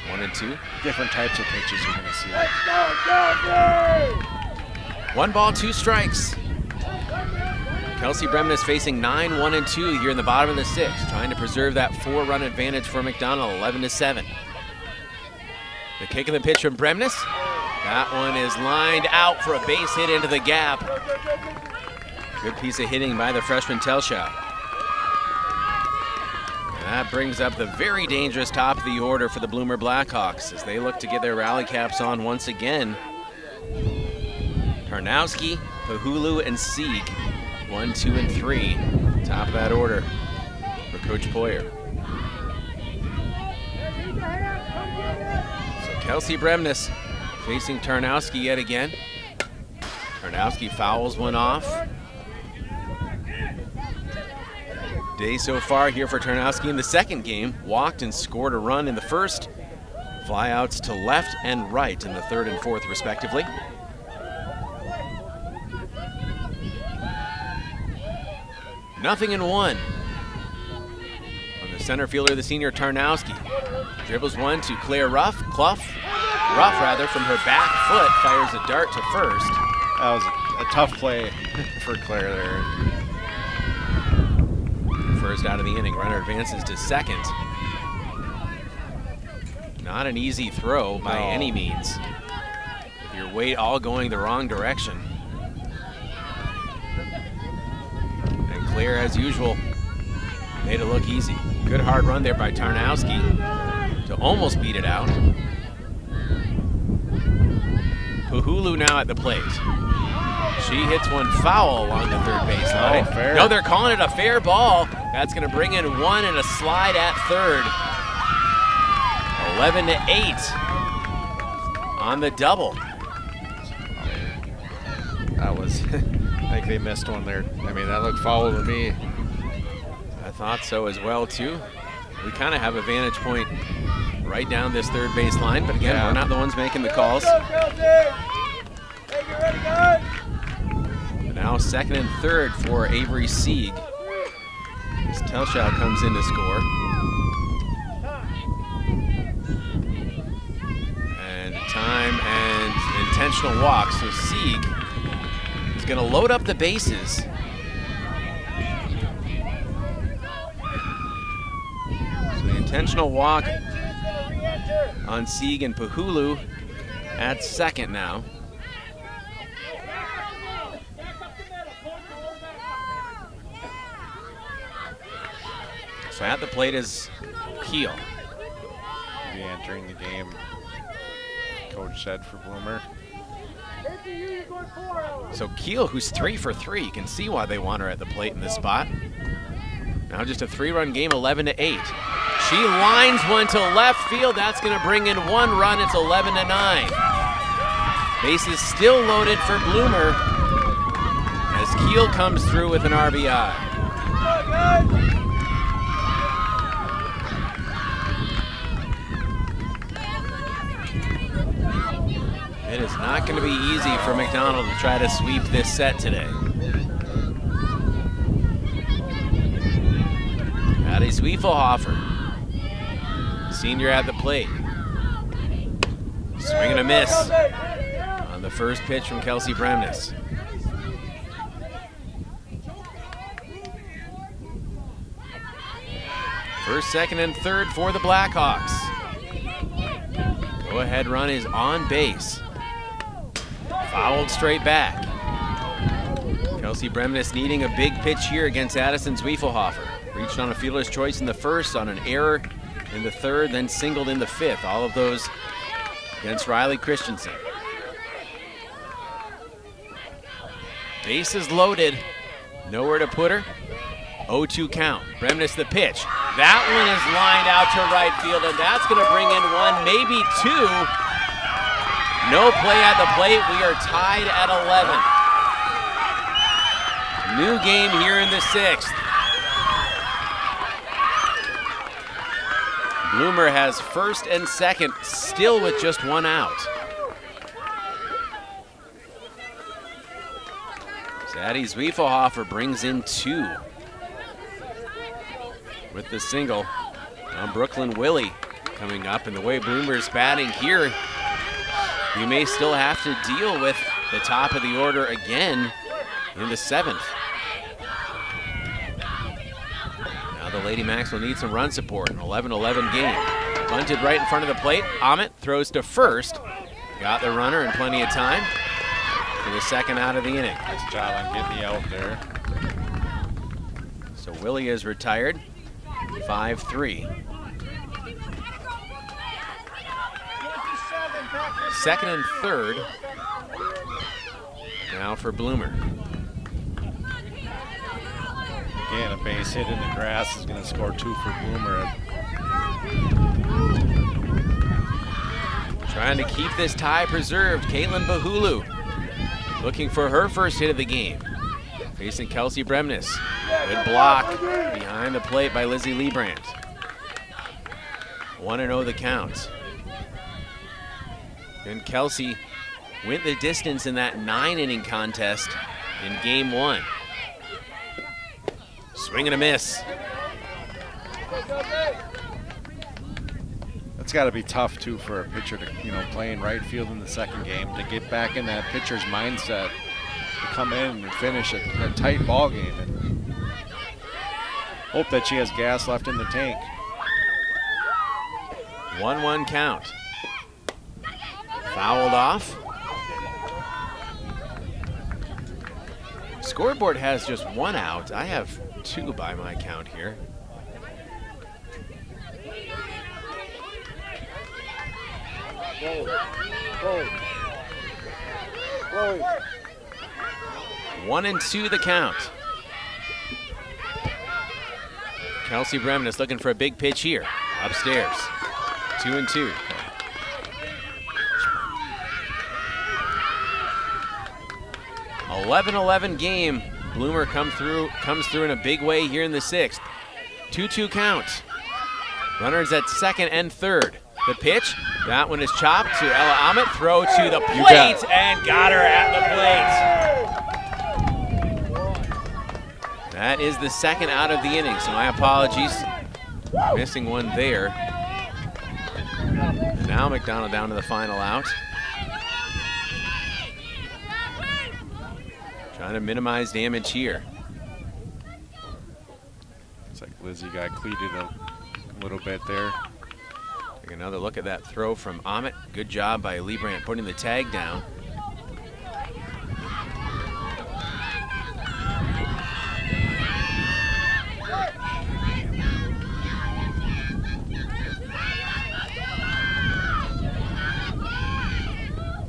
1 and 2. Different types of pitches you're going to see. Let's go, 1 ball, 2 strikes. Kelsey Bremnes facing 9, 1 and 2 here in the bottom of the 6th, trying to preserve that 4-run advantage for McDonald, 11-7. The kick of the pitch from Bremnes. That one is lined out for a base hit into the gap. Good piece of hitting by the freshman Telschow. That brings up the very dangerous top of the order for the Bloomer Blackhawks as they look to get their rally caps on once again. Tarnowski, Pahulu, and Sieg, 1, 2, and 3, top of that order for Coach Poyer. So Kelsey Bremnes facing Tarnowski yet again. Tarnowski fouls one off. Day so far here for Tarnowski in the second game. Walked and scored a run in the first. Flyouts to left and right in the third and fourth, respectively. Nothing in one. On the center fielder, the senior Tarnowski. Dribbles one to Claire Ruff. Ruff, from her back foot, fires a dart to first. That was a tough play for Claire there. First out of the inning, runner advances to second. Not an easy throw by any means. With your weight all going the wrong direction. And Claire, as usual, made it look easy. Good hard run there by Tarnowski to almost beat it out. Pahulu now at the plate. She hits one foul along the third baseline. Fair. No, they're calling it a fair ball. That's going to bring in one and a slide at third. 11-8 on the double. That was, I think they missed one there. I mean, that looked foul to me. I thought so as well, too. We kind of have a vantage point right down this third baseline, but again, we're not the ones making the calls. Now second and third for Avery Sieg. As Telschow comes in to score. And time and intentional walk. So Sieg is going to load up the bases. So the intentional walk on Sieg and Pahulu at second now. So at the plate is Keel. Be entering the game, Coach said for Bloomer. So Keel, who's 3 for 3, you can see why they want her at the plate in this spot. Now just a 3-run game, 11-8. She lines one to left field. That's going to bring in one run. It's 11-9. Bases still loaded for Bloomer as Keel comes through with an RBI. It is not going to be easy for McDonald to try to sweep this set today. Addie Zwiefelhofer, senior at the plate. Swing and a miss on the first pitch from Kelsey Bremnes. First, second, and third for the Blackhawks. Go-ahead run is on base. Fouled straight back. Kelsey Bremnes needing a big pitch here against Addison Zwiefelhofer. Reached on a fielder's choice in the first, on an error in the third, then singled in the fifth. All of those against Riley Christensen. Bases loaded. Nowhere to put her. 0-2 count. Bremnes the pitch. That one is lined out to right field, and that's going to bring in one, maybe two. No play at the plate. We are tied at 11. New game here in the sixth. Bloomer has first and second, still with just one out. Addie Zwiefelhofer brings in two with the single. Now Brooklyn Willie coming up, and the way Bloomer's batting here, you may still have to deal with the top of the order again in the seventh. Now the Lady Macks will need some run support. An 11-11 game. Bunted right in front of the plate. Amit throws to first. Got the runner in plenty of time for the second out of the inning. Nice job on getting the out there. So Willie is retired. 5-3. Second and third. Now for Bloomer. Again, a base hit in the grass is going to score 2 for Bloomer. Trying to keep this tie preserved, Caitlin Bahulu looking for her first hit of the game. Facing Kelsey Bremnes. Good block behind the plate by Lizzie Liebrandt. 1-0 the count. And Kelsey went the distance in that 9-inning contest in game 1. Swing and a miss. That's got to be tough too for a pitcher to, playing right field in the second game, to get back in that pitcher's mindset, to come in and finish a tight ball game and hope that she has gas left in the tank. 1-1 count. Fouled off. Scoreboard has just 1 out. I have 2 by my count here. One and 2 the count. Kelsey Bremen is looking for a big pitch here. Upstairs. 2-2. (11-11) game. Bloomer comes through in a big way here in the 6th. 2-2 count. Runners at second and third. The pitch, that one is chopped to Ella Ahmet. Throw to the plate and got her at the plate. That is the second out of the inning, so my apologies. Missing one there. And now McDonald down to the final out. Trying to minimize damage here. It's like Lizzie got cleated a little bit there. Take another look at that throw from Ahmet. Good job by Liebrandt putting the tag down.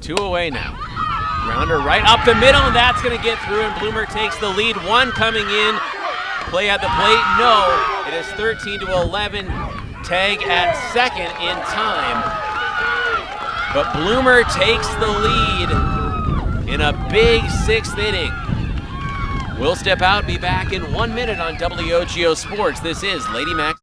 Two away now. Grounder right up the middle, and that's going to get through, and Bloomer takes the lead. One coming in. Play at the plate, no. It is 13-11. Tag at second in time. But Bloomer takes the lead in a big 6th inning. We'll step out, be back in 1 minute on WOGO Sports. This is Lady Macks.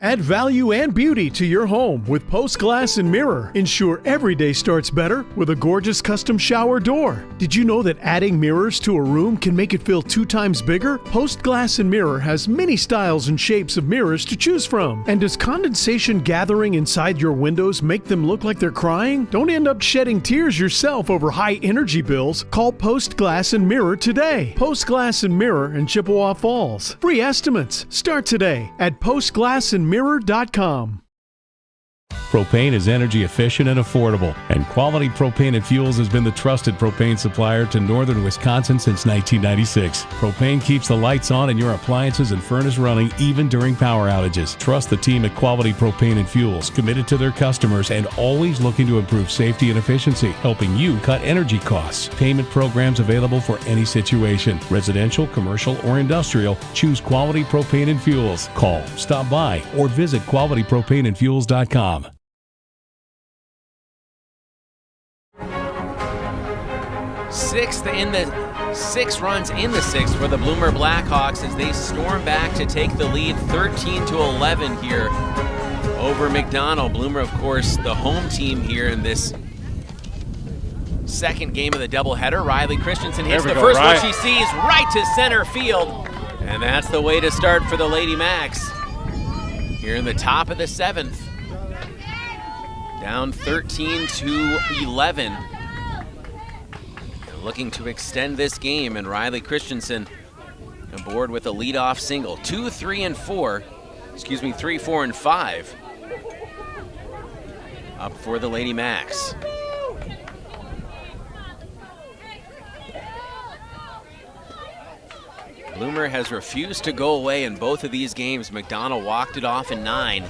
Add value and beauty to your home with Post Glass and Mirror. Ensure every day starts better with a gorgeous custom shower door. Did you know that adding mirrors to a room can make it feel 2 times bigger? Post Glass and Mirror has many styles and shapes of mirrors to choose from. And does condensation gathering inside your windows make them look like they're crying? Don't end up shedding tears yourself over high energy bills. Call Post Glass and Mirror today. Post Glass and Mirror in Chippewa Falls. Free estimates start today at postglassandmirror.com. Propane is energy efficient and affordable, and Quality Propane and Fuels has been the trusted propane supplier to northern Wisconsin since 1996. Propane keeps the lights on and your appliances and furnace running even during power outages. Trust the team at Quality Propane and Fuels, committed to their customers and always looking to improve safety and efficiency, helping you cut energy costs. Payment programs available for any situation. Residential, commercial, or industrial, choose Quality Propane and Fuels. Call, stop by, or visit qualitypropaneandfuels.com. 6 runs in the 6th for the Bloomer Blackhawks as they storm back to take the lead 13-11 here over McDonald. Bloomer, of course, the home team here in this second game of the doubleheader. Riley Christensen hits the first one she sees right to center field. And that's the way to start for the Lady Macks here in the top of the 7th. Down 13-11. Looking to extend this game, and Riley Christensen aboard with a leadoff single. 2, 3, and 4. 3, 4, and 5. Up for the Lady Macks. Bloomer has refused to go away in both of these games. McDonald walked it off in 9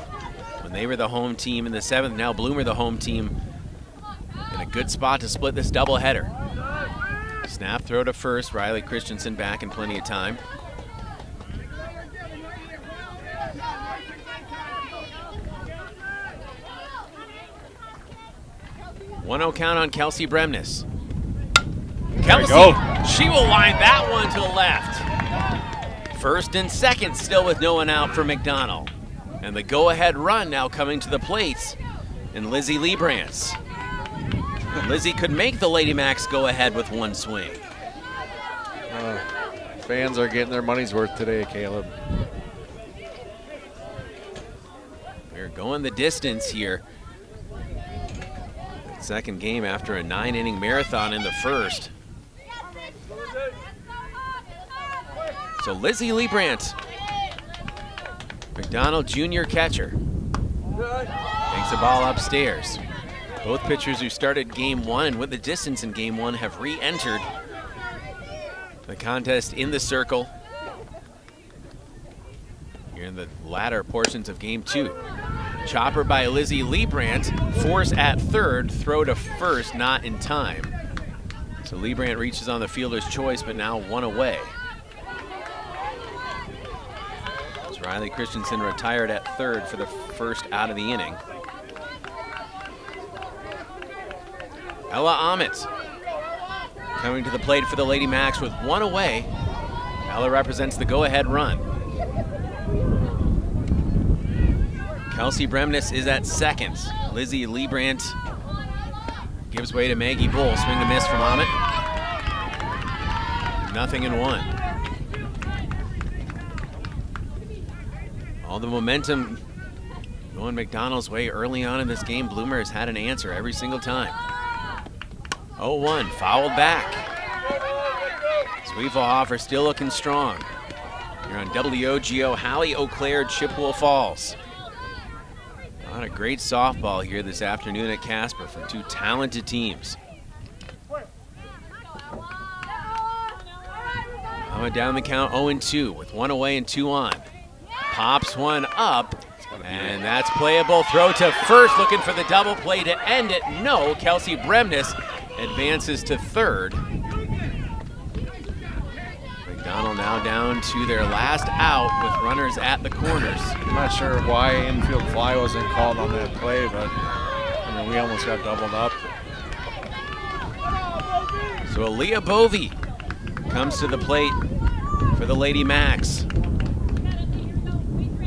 when they were the home team in the 7th. Now Bloomer the home team in a good spot to split this doubleheader. Snap throw to first. Riley Christensen back in plenty of time. One-0 count on Kelsey Bremnes. Kelsey, she will line that one to the left. First and second still with no one out for McDonald. And the go-ahead run now coming to the plates in Lizzie Liebrandts. Lizzie could make the Lady Macks go ahead with one swing. Fans are getting their money's worth today, Caleb. They're going the distance here. That second game after a 9-inning marathon in the first. So Lizzie Liebrandts, McDonald junior catcher, takes the ball upstairs. Both pitchers who started game 1 and went the distance in game 1 have re-entered the contest in the circle here in the latter portions of game 2. Chopper by Lizzie Liebrandts, force at third, throw to first, not in time. So Liebrandts reaches on the fielder's choice, but now one away. As Riley Christensen retired at third for the first out of the inning. Ella Ahmet coming to the plate for the Lady Macks with one away. Ella represents the go-ahead run. Kelsey Bremnes is at second. Lizzie Liebrandts gives way to Maggie Bull. Swing and miss from Ahmet. 0-1. All the momentum going McDonald's way early on in this game. Bloomer has had an answer every single time. 0-1, fouled back. Zwiefelhofer still looking strong. You're on WOGO, Hallie, Eau Claire, Chippewa Falls. A lot of great softball here this afternoon at Casper from two talented teams. Down the count 0-2 with one away and two on. Pops one up, and that's playable. Throw to first, looking for the double play to end it. No, Kelsey Bremnes advances to third. McDonald now down to their last out with runners at the corners. I'm not sure why infield fly wasn't called on that play, but I mean, we almost got doubled up. So Aaliyah Bovey comes to the plate for the Lady Macks.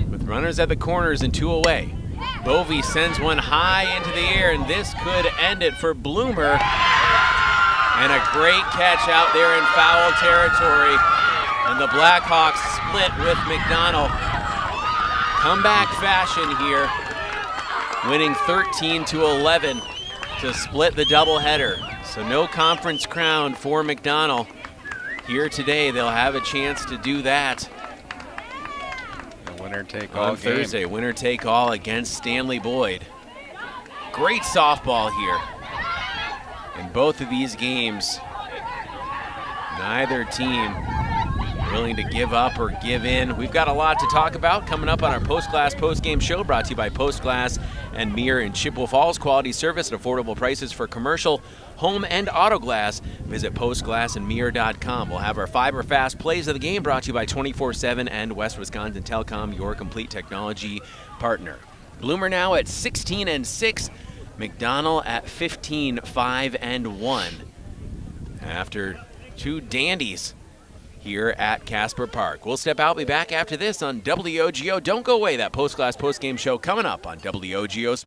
With runners at the corners and two away. Bovey sends one high into the air, and this could end it for Bloomer. And a great catch out there in foul territory. And the Blackhawks split with McDonald. Comeback fashion here. Winning 13-11 to split the doubleheader. So no conference crown for McDonald. Here today, they'll have a chance to do that. The winner take all on Thursday. Game. Winner take all against Stanley Boyd. Great softball here. In both of these games, neither team willing to give up or give in. We've got a lot to talk about coming up on our Postglass postgame show, brought to you by Postglass and Mirror in Chippewa Falls. Quality service at affordable prices for commercial, home, and auto glass. Visit postglassandmirror.com. We'll have our fiber fast plays of the game, brought to you by 24/7 and West Wisconsin Telecom, your complete technology partner. Bloomer now at 16-6. McDonald at 15-5-1. After two dandies here at Casper Park. We'll step out, be back after this on WOGO. Don't go away, that Postglass postgame show coming up on WOGO.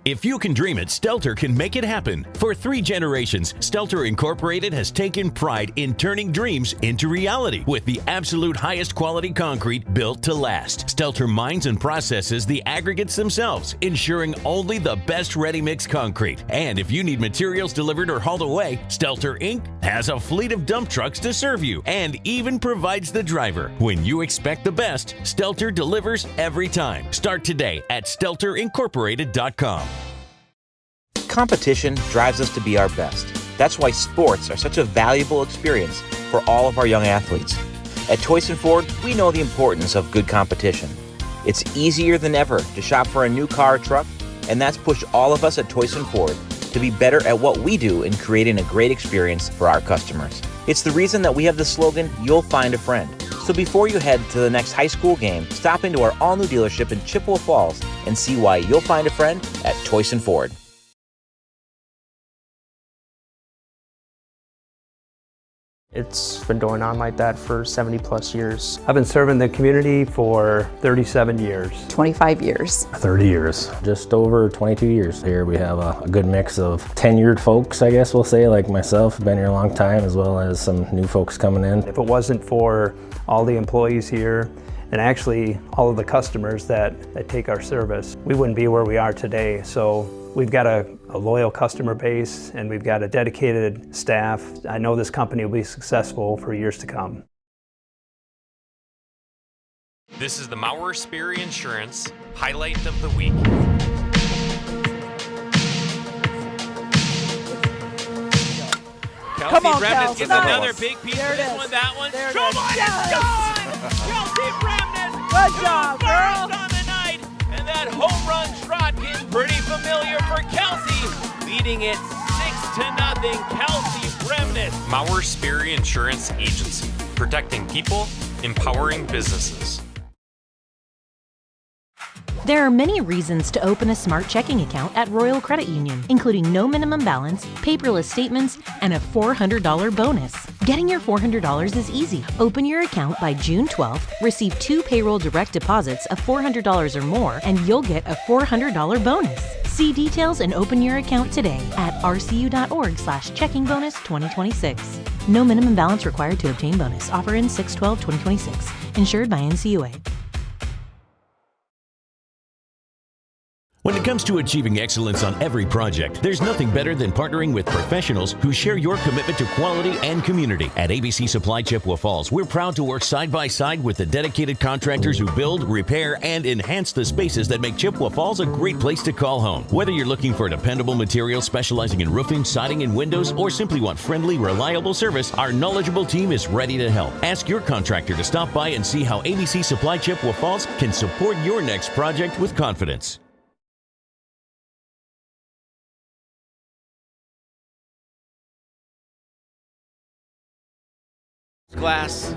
If you can dream it, Stelter can make it happen. For 3 generations, Stelter Incorporated has taken pride in turning dreams into reality with the absolute highest quality concrete built to last. Stelter mines and processes the aggregates themselves, ensuring only the best ready-mix concrete. And if you need materials delivered or hauled away, Stelter Inc. has a fleet of dump trucks to serve you and even provides the driver. When you expect the best, Stelter delivers every time. Start today at StelterIncorporated.com. Competition drives us to be our best. That's why sports are such a valuable experience for all of our young athletes. At Toys & Ford, we know the importance of good competition. It's easier than ever to shop for a new car or truck, and that's pushed all of us at Toys & Ford to be better at what we do in creating a great experience for our customers. It's the reason that we have the slogan, "You'll find a friend." So before you head to the next high school game, stop into our all-new dealership in Chippewa Falls and see why you'll find a friend at Toys & Ford. It's been going on like that for 70 plus years. I've been serving the community for 37 years. 25 years. 30 years. Just over 22 years here. We have a good mix of tenured folks, I guess we'll say, like myself, been here a long time, as well as some new folks coming in. If it wasn't for all the employees here, and actually all of the customers that take our service, we wouldn't be where we are today. So we've got a loyal customer base and we've got a dedicated staff. I know this company will be successful for years to come. This is the Maurer Sperry Insurance Highlight of the Week. Kelsey Bremnes Kelsey. gets another big piece of this one, that one. Stroman is gone! Kelsey Bremnes, good job, girl. On the night, and that home run trot is pretty familiar for Kelsey, leading it 6-0. Kelsey Bremnes. Maurer Sperry Insurance Agency, protecting people, empowering businesses. There are many reasons to open a smart checking account at Royal Credit Union, including no minimum balance, paperless statements, and a $400 bonus. Getting your $400 is easy. Open your account by June 12th, receive 2 payroll direct deposits of $400 or more, and you'll get a $400 bonus. See details and open your account today at rcu.org/checkingbonus2026. No minimum balance required to obtain bonus. Offer in 6/12/2026. Insured by NCUA. When it comes to achieving excellence on every project, there's nothing better than partnering with professionals who share your commitment to quality and community. At ABC Supply Chippewa Falls, we're proud to work side by side with the dedicated contractors who build, repair, and enhance the spaces that make Chippewa Falls a great place to call home. Whether you're looking for dependable material specializing in roofing, siding, and windows, or simply want friendly, reliable service, our knowledgeable team is ready to help. Ask your contractor to stop by and see how ABC Supply Chippewa Falls can support your next project with confidence. Glass.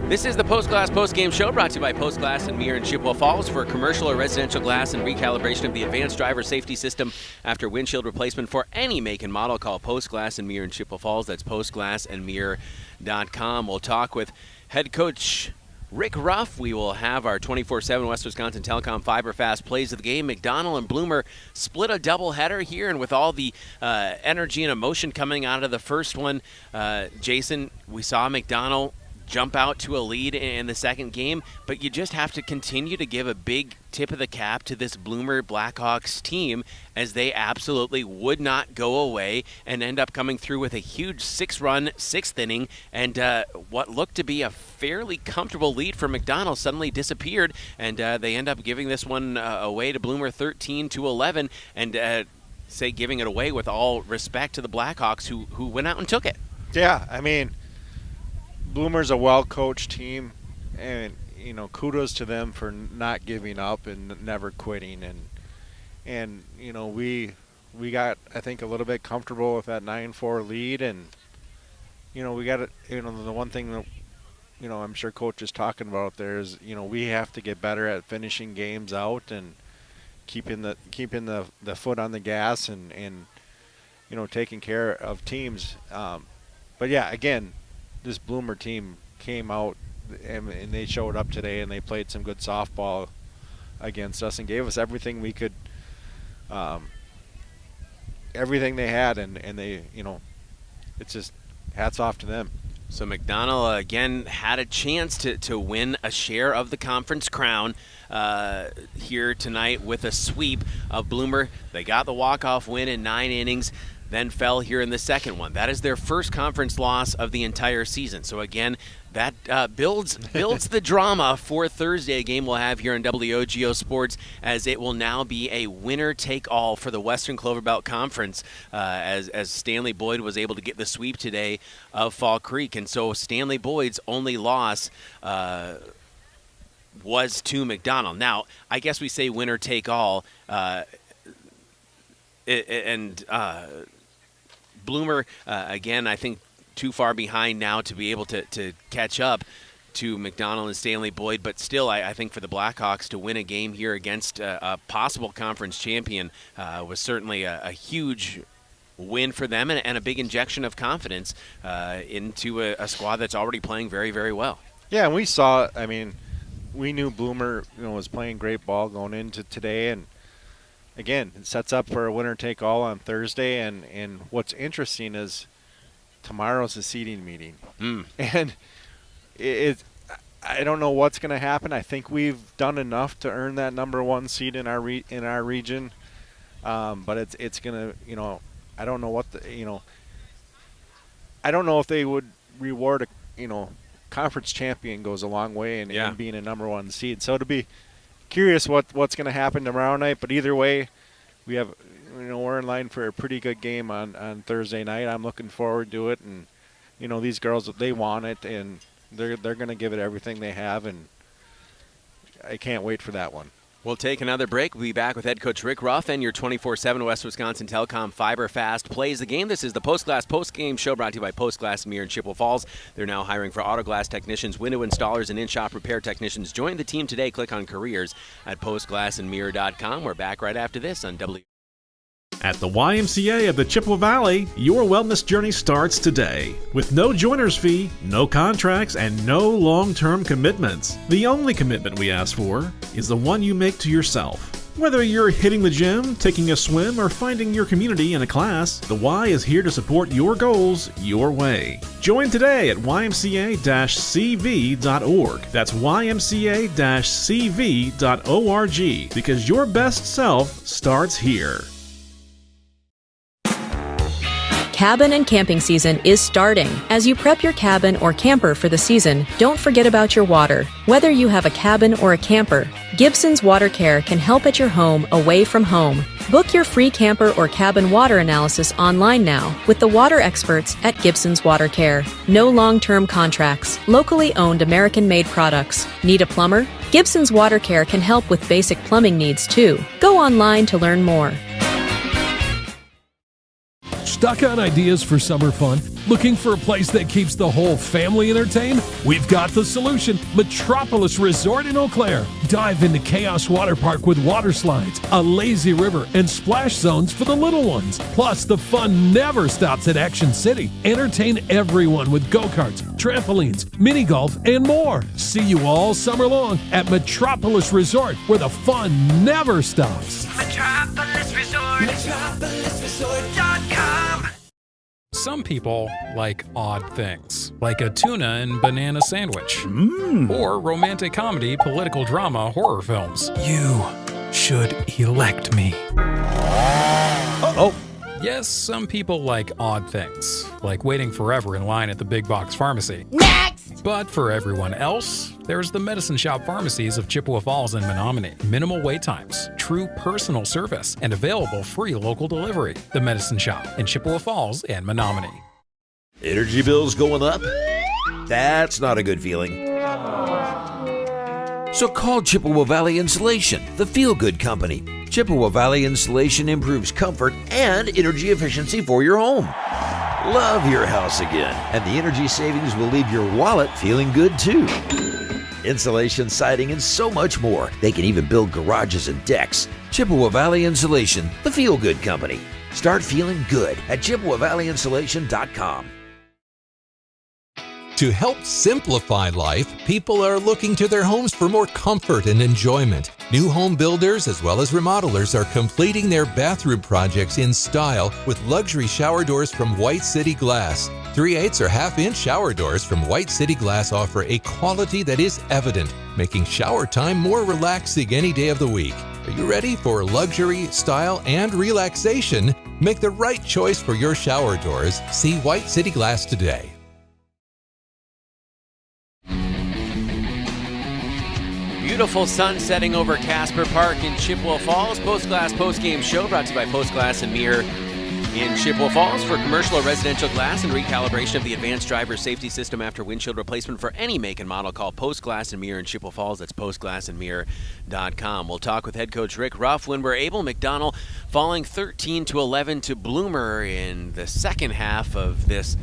This is the Post Glass Postgame Show brought to you by Post Glass and Mirror in Chippewa Falls for commercial or residential glass and recalibration of the advanced driver safety system after windshield replacement for any make and model. Call Post Glass and Mirror in Chippewa Falls. That's postglassandmirror.com. We'll talk with head coach Rick Ruff. We will have our 24/7 West Wisconsin Telecom Fiber Fast plays of the game. McDonald and Bloomer split a doubleheader here, and with all the energy and emotion coming out of the first one, Jason, we saw McDonald jump out to a lead in the second game, but you just have to continue to give a big tip of the cap to this Bloomer Blackhawks team, as they absolutely would not go away and end up coming through with a huge 6-run 6th inning, and what looked to be a fairly comfortable lead for McDonald suddenly disappeared, and they end up giving this one away to Bloomer 13-11, and giving it away with all respect to the Blackhawks who went out and took it. Yeah, I mean, Bloomer's a well-coached team, and kudos to them for not giving up and never quitting. And we got, I think, a little bit comfortable with that 9-4 lead, and we got it. The one thing that I'm sure coach is talking about there is we have to get better at finishing games out and keeping the foot on the gas and taking care of teams. But yeah, again, this Bloomer team came out and they showed up today, and they played some good softball against us and gave us everything we could, everything they had, and they, it's just hats off to them. So McDonald again had a chance to win a share of the conference crown here tonight with a sweep of Bloomer. They got the walk-off win in 9 innings. then fell here in the second one. That is their first conference loss of the entire season. So again, that builds the drama for Thursday, a game we'll have here on WOGO Sports, as it will now be a winner-take-all for the Western Cloverbelt Conference, as Stanley Boyd was able to get the sweep today of Fall Creek. And so Stanley Boyd's only loss was to McDonald. Now, I guess we say winner-take-all, Bloomer, again, I think too far behind now to be able to catch up to McDonald and Stanley Boyd, but still I think for the Blackhawks to win a game here against a possible conference champion was certainly a huge win for them and a big injection of confidence into a squad that's already playing very, very well. Yeah, and we saw, I mean, we knew Bloomer was playing great ball going into today, and again, it sets up for a winner-take-all on Thursday, and what's interesting is tomorrow's a seeding meeting. And I don't know what's going to happen. I think we've done enough to earn that number one seed in our region, but it's going to, I don't know what I don't know if they would reward a, conference champion goes a long way in being a number one seed. So to be curious what's going to happen tomorrow night, but either way, we have, we're in line for a pretty good game on Thursday night. I'm looking forward to it, and these girls, they want it, and they're going to give it everything they have, and I can't wait for that one. We'll take another break. We'll be back with head coach Rick Ruff and your 24/7 West Wisconsin Telecom Fiber Fast plays the game. This is the Postgame show brought to you by Postglass Mirror in Chippewa Falls. They're now hiring for auto glass technicians, window installers, and in-shop repair technicians. Join the team today. Click on careers at postglassandmirror.com. We're back right after this on W. At the YMCA of the Chippewa Valley, your wellness journey starts today. With no joiner's fee, no contracts, and no long-term commitments. The only commitment we ask for is the one you make to yourself. Whether you're hitting the gym, taking a swim, or finding your community in a class, the Y is here to support your goals your way. Join today at ymca-cv.org. That's ymca-cv.org, because your best self starts here. Cabin and camping season is starting. As you prep your cabin or camper for the season, don't forget about your water. Whether you have a cabin or a camper, Gibson's Water Care can help at your home away from home. Book your free camper or cabin water analysis online now with the water experts at Gibson's Water Care. No long-term contracts, locally owned American-made products. Need a plumber? Gibson's Water Care can help with basic plumbing needs too. Go online to learn more. Stuck on ideas for summer fun? Looking for a place that keeps the whole family entertained? We've got the solution. Metropolis Resort in Eau Claire. Dive into Chaos Water Park with water slides, a lazy river, and splash zones for the little ones. Plus, the fun never stops at Action City. Entertain everyone with go-karts, trampolines, mini golf, and more. See you all summer long at Metropolis Resort, where the fun never stops. Metropolis Resort. MetropolisResort.com. Some people like odd things, like a tuna and banana sandwich, or romantic comedy, political drama, horror films. You should elect me. Oh. Yes, some people like odd things, like waiting forever in line at the big box pharmacy. Next! But for everyone else, there's the Medicine Shop pharmacies of Chippewa Falls and Menominee. Minimal wait times, true personal service, and available free local delivery. The Medicine Shop in Chippewa Falls and Menominee. Energy bills going up? That's not a good feeling. So call Chippewa Valley Insulation, the feel-good company. Chippewa Valley Insulation improves comfort and energy efficiency for your home. Love your house again, and the energy savings will leave your wallet feeling good too. Insulation, siding, and so much more. They can even build garages and decks. Chippewa Valley Insulation, the feel-good company. Start feeling good at ChippewaValleyInsulation.com. To help simplify life, people are looking to their homes for more comfort and enjoyment. New home builders as well as remodelers are completing their bathroom projects in style with luxury shower doors from White City Glass. 3/8 or half-inch shower doors from White City Glass offer a quality that is evident, making shower time more relaxing any day of the week. Are you ready for luxury, style, and relaxation? Make the right choice for your shower doors. See White City Glass today. Beautiful sun setting over Casper Park in Chippewa Falls. Postglass postgame show brought to you by Postglass and Mirror in Chippewa Falls. For commercial or residential glass and recalibration of the advanced driver safety system after windshield replacement for any make and model, call Postglass and Mirror in Chippewa Falls. That's postglassandmirror.com. We'll talk with head coach Rick Ruff when we're able. McDonell falling 13-11 to Bloomer in the second half of this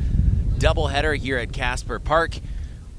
doubleheader here at Casper Park,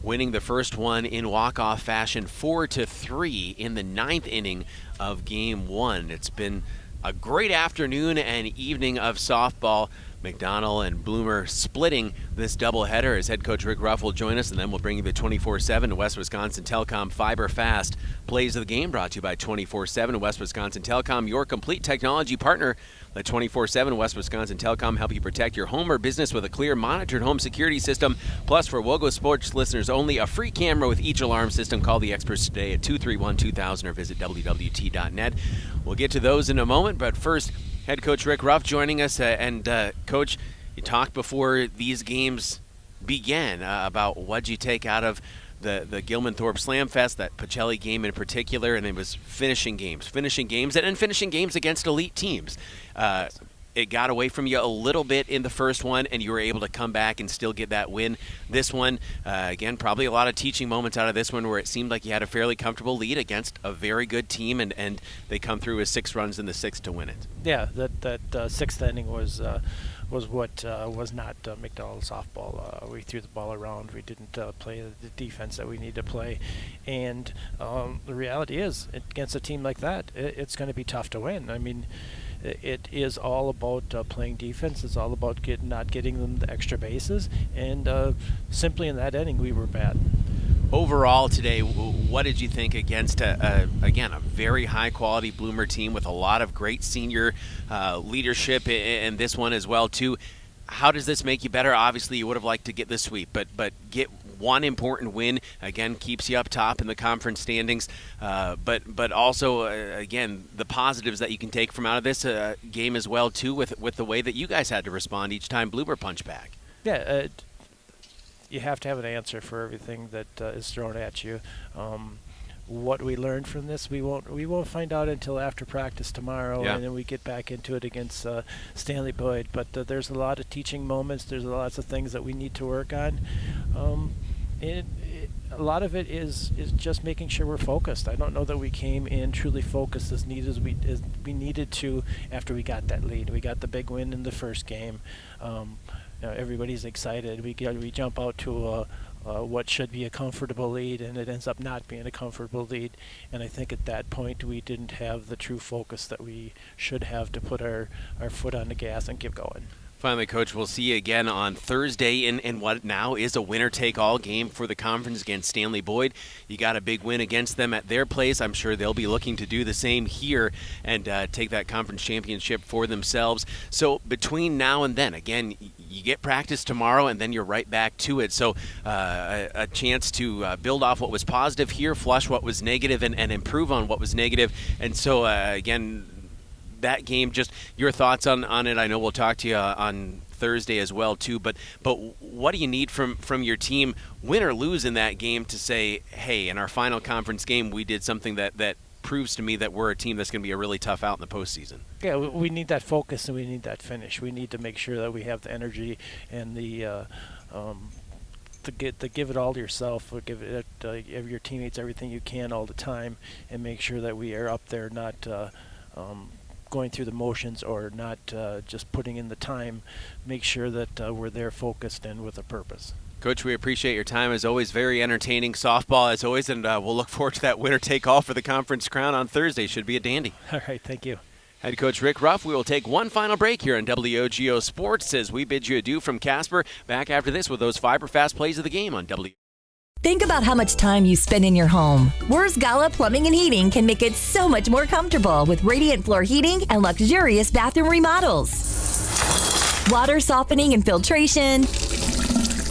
winning the first one in walk-off fashion 4-3 in the ninth inning of Game 1. It's been a great afternoon and evening of softball. McDonell and Bloomer splitting this doubleheader as head coach Rick Ruff will join us, and then we'll bring you the 24/7 West Wisconsin Telecom Fiber Fast Plays of the Game, brought to you by 24/7 West Wisconsin Telecom, your complete technology partner. Let 24/7 West Wisconsin Telecom help you protect your home or business with a clear, monitored home security system. Plus, for WOGO Sports listeners only, a free camera with each alarm system. Call the experts today at 231-2000 or visit wwt.net. We'll get to those in a moment, but first, head coach Rick Ruff joining us. Coach, you talked before these games began about what you take out of the Gilman-Thorpe Slam Fest, that Pacelli game in particular, and it was finishing games and finishing games against elite teams. It got away from you a little bit in the first one, and you were able to come back and still get that win. This one, again, probably a lot of teaching moments out of this one where it seemed like you had a fairly comfortable lead against a very good team, and they come through with 6 runs in the 6th to win it. Yeah, that sixth inning was what was not McDonald softball. We threw the ball around. We didn't play the defense that we need to play. And the reality is, against a team like that, it's going to be tough to win. I mean, it is all about playing defense. It's all about not getting them the extra bases. And simply in that inning, we were bad. Overall today, what did you think against, again, a very high-quality Bloomer team with a lot of great senior leadership in this one as well, too? How does this make you better? Obviously, you would have liked to get the sweep, but get one important win, again, keeps you up top in the conference standings. But also, again, the positives that you can take from out of this game as well, too, with the way that you guys had to respond each time Bloomer punched back. Yeah, you have to have an answer for everything that is thrown at you. What we learned from this, we won't find out until after practice tomorrow, and then we get back into it against Stanley Boyd. But there's a lot of teaching moments. There's lots of things that we need to work on. A lot of it is just making sure we're focused. I don't know that we came in truly focused as we needed to after we got that lead. We got the big win in the first game. Everybody's excited. We jump out to what should be a comfortable lead, and it ends up not being a comfortable lead. And I think at that point we didn't have the true focus that we should have to put our foot on the gas and keep going. Finally, Coach, we'll see you again on Thursday in what now is a winner-take-all game for the conference against Stanley Boyd. You got a big win against them at their place. I'm sure they'll be looking to do the same here and take that conference championship for themselves. So between now and then, again, you get practice tomorrow, and then you're right back to it. So a chance to build off what was positive here, flush what was negative, and improve on what was negative. And so, again, that game, just your thoughts on it. I know we'll talk to you on Thursday as well, too. But what do you need from your team, win or lose in that game, to say, hey, in our final conference game, we did something that proves to me that we're a team that's going to be a really tough out in the postseason? Yeah, we need that focus and we need that finish. We need to make sure that we have the energy and the to give it all to yourself, or give it your teammates everything you can all the time, and make sure that we are up there, not going through the motions or not just putting in the time. Make sure that we're there focused and with a purpose. Coach, we appreciate your time as always. Very entertaining softball as always, and we'll look forward to that winner-take-all for the conference crown on Thursday. Should be a dandy. All right, thank you. Head coach Rick Ruff. We will take one final break here on WOGO Sports as we bid you adieu from Casper. Back after this with those Fiber Fast Plays of the Game on WOGO. Think about how much time you spend in your home. Wurz Gala Plumbing and Heating can make it so much more comfortable with radiant floor heating and luxurious bathroom remodels. Water softening and filtration,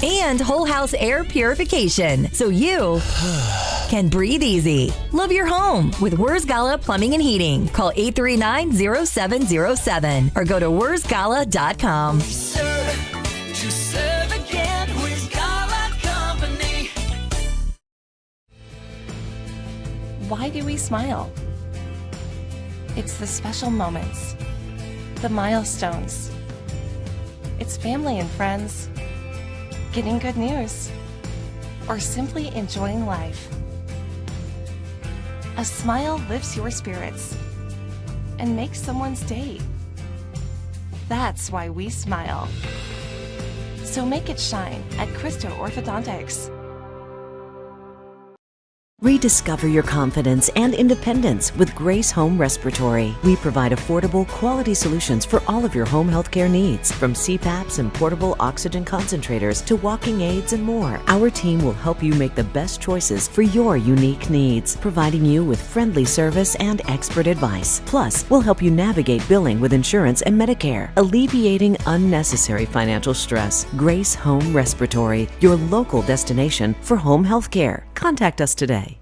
and whole house air purification, so you can breathe easy. Love your home with Wurzgala Plumbing and Heating. Call 839-0707 or go to wurzgala.com. To serve again, Wurzgala Company. Why do we smile? It's the special moments, the milestones. It's family and friends, getting good news, or simply enjoying life. A smile lifts your spirits and makes someone's day. That's why we smile. So make it shine at Christo Orthodontics. Rediscover your confidence and independence with Grace Home Respiratory. We provide affordable, quality solutions for all of your home healthcare needs, from CPAPs and portable oxygen concentrators to walking aids and more. Our team will help you make the best choices for your unique needs, providing you with friendly service and expert advice. Plus, we'll help you navigate billing with insurance and Medicare, alleviating unnecessary financial stress. Grace Home Respiratory, your local destination for home healthcare. Contact us today.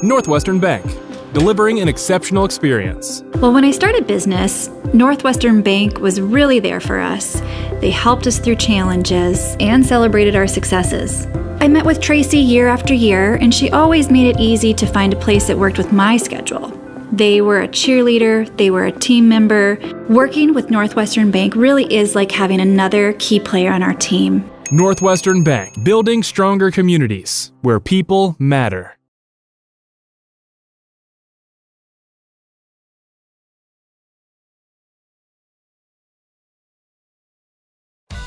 Northwestern Bank, delivering an exceptional experience. Well, when I started business, Northwestern Bank was really there for us. They helped us through challenges and celebrated our successes. I met with Tracy year after year, and she always made it easy to find a place that worked with my schedule. They were a cheerleader, they were a team member. Working with Northwestern Bank really is like having another key player on our team. Northwestern Bank, building stronger communities where people matter.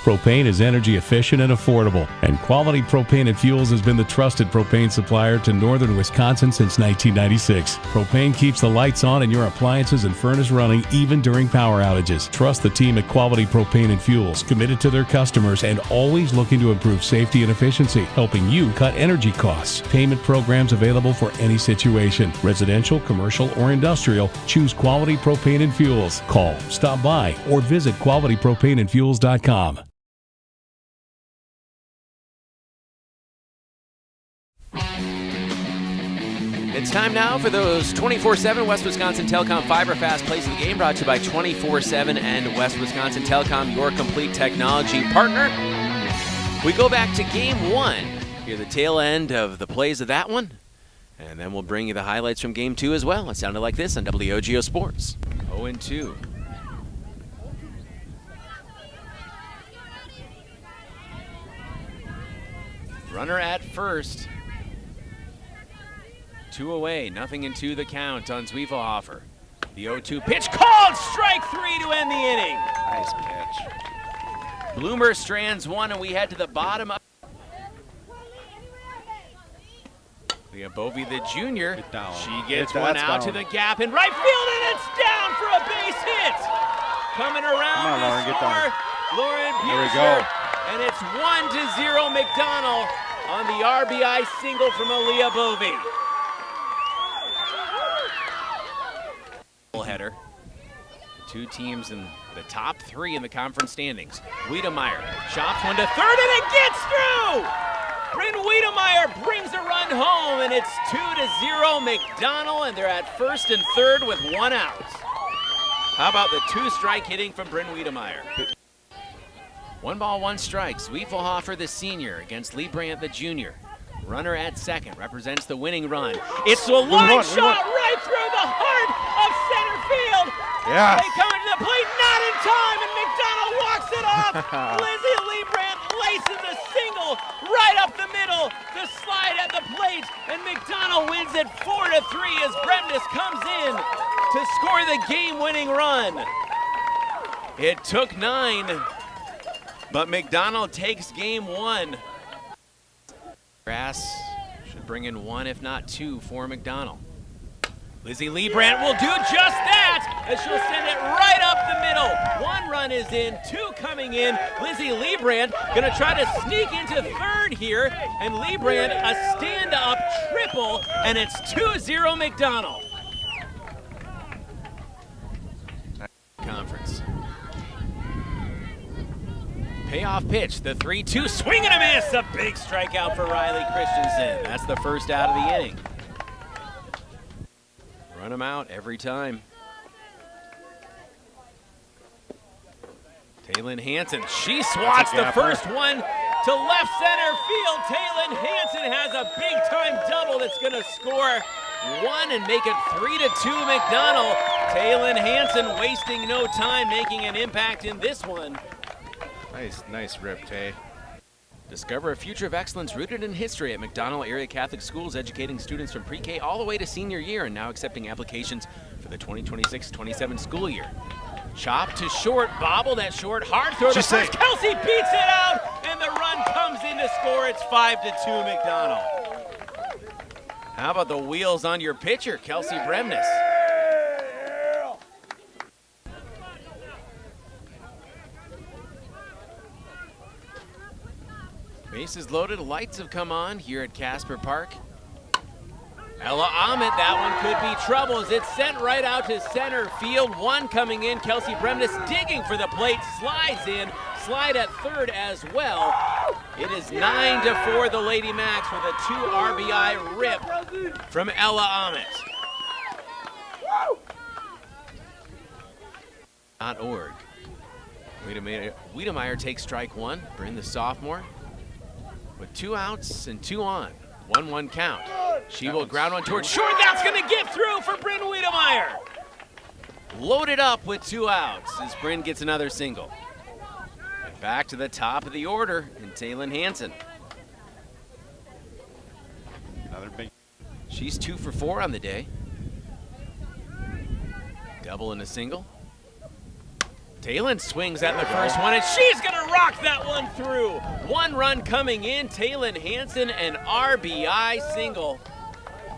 Propane is energy efficient and affordable, and Quality Propane and Fuels has been the trusted propane supplier to northern Wisconsin since 1996. Propane keeps the lights on and your appliances and furnace running even during power outages. Trust the team at Quality Propane and Fuels, committed to their customers and always looking to improve safety and efficiency, helping you cut energy costs. Payment programs available for any situation. Residential, commercial, or industrial, choose Quality Propane and Fuels. Call, stop by, or visit qualitypropaneandfuels.com. It's time now for those 24/7 West Wisconsin Telecom Fiber Fast Plays of the Game, brought to you by 24/7 and West Wisconsin Telecom, your complete technology partner. We go back to Game 1. Hear the tail end of the plays of that one, and then we'll bring you the highlights from Game 2 as well. It sounded like this on WOGO Sports. 0-2. Runner at first. 2 away, 0-2 the count on Zwiefelhofer. The 0-2 pitch called, strike 3 to end the inning. Nice pitch. Bloomer strands one, and we head to the bottom. We have Bovey the junior. She gets one out to the gap in right field, and it's down for a base hit. Coming around to score, Lauren Buescher. There we go. And it's 1-0 McDonald on the RBI single from Aaliyah Bovey. Header. The two teams in the top 3 in the conference standings. Wiedemeyer chops one to third, and it gets through! Bryn Wiedemeyer brings a run home, and it's 2-0 McDonald, and they're at first and third with 1 out. How about the 2-strike hitting from Bryn Wiedemeyer? 1 ball, 1 strike. Zwiefelhofer, the senior, against Lee Brandt, the junior. Runner at second, represents the winning run. It's a line shot right through the heart of center field. Yeah. They come to the plate, not in time, and McDonald walks it off. Lizzie Lee Brandt laces a single right up the middle. The slide at the plate, and McDonald wins it 4-3 as Bremnes comes in to score the game-winning run. It took 9, but McDonald takes game 1. Grass should bring in 1, if not 2, for McDonald. Lizzie Lee Brandt will do just that as she'll send it right up the middle. 1 run is in, 2 coming in. Lizzie Lee Brandt gonna try to sneak into third here, and Lee Brandt a stand-up triple, and it's 2-0 McDonald. Conference. Payoff pitch, the 3-2, swing and a miss, a big strikeout for Riley Christensen. That's the first out of the inning. Run him out every time. Taylin Hansen, she swats the first one to left center field. Taylin Hansen has a big-time double that's going to score one and make it 3-2 McDonald. Taylin Hansen wasting no time, making an impact in this one. Nice rip, Tay. Discover a future of excellence rooted in history at McDonell Area Catholic Schools, educating students from pre-K all the way to senior year and now accepting applications for the 2026-27 school year. Chop to short, bobbled at short, hard throw to first. Kelsey beats it out, and the run comes in to score. It's 5-2 McDonald. How about the wheels on your pitcher, Kelsey Bremnes? Bases loaded, lights have come on here at Casper Park. Ella Ahmed, that one could be trouble as it's sent right out to center field. One coming in, Kelsey Bremnes digging for the plate, slides in, slide at third as well. It is 9-4 the Lady Macks with a 2 RBI rip from Ella Ahmed. .org. Wiedemeyer takes strike one. Bryn, the sophomore, with 2 outs and 2 on. 1-1 count. She will ground one towards short. That's going to get through for Bryn Wiedemeyer. Loaded up with 2 outs as Bryn gets another single. And back to the top of the order in Taylin Hansen. Another big. She's 2 for 4 on the day. Double and a single. Taylin swings at the first one, and she's going to rock that one through. 1 run coming in. Taylin Hansen, an RBI single.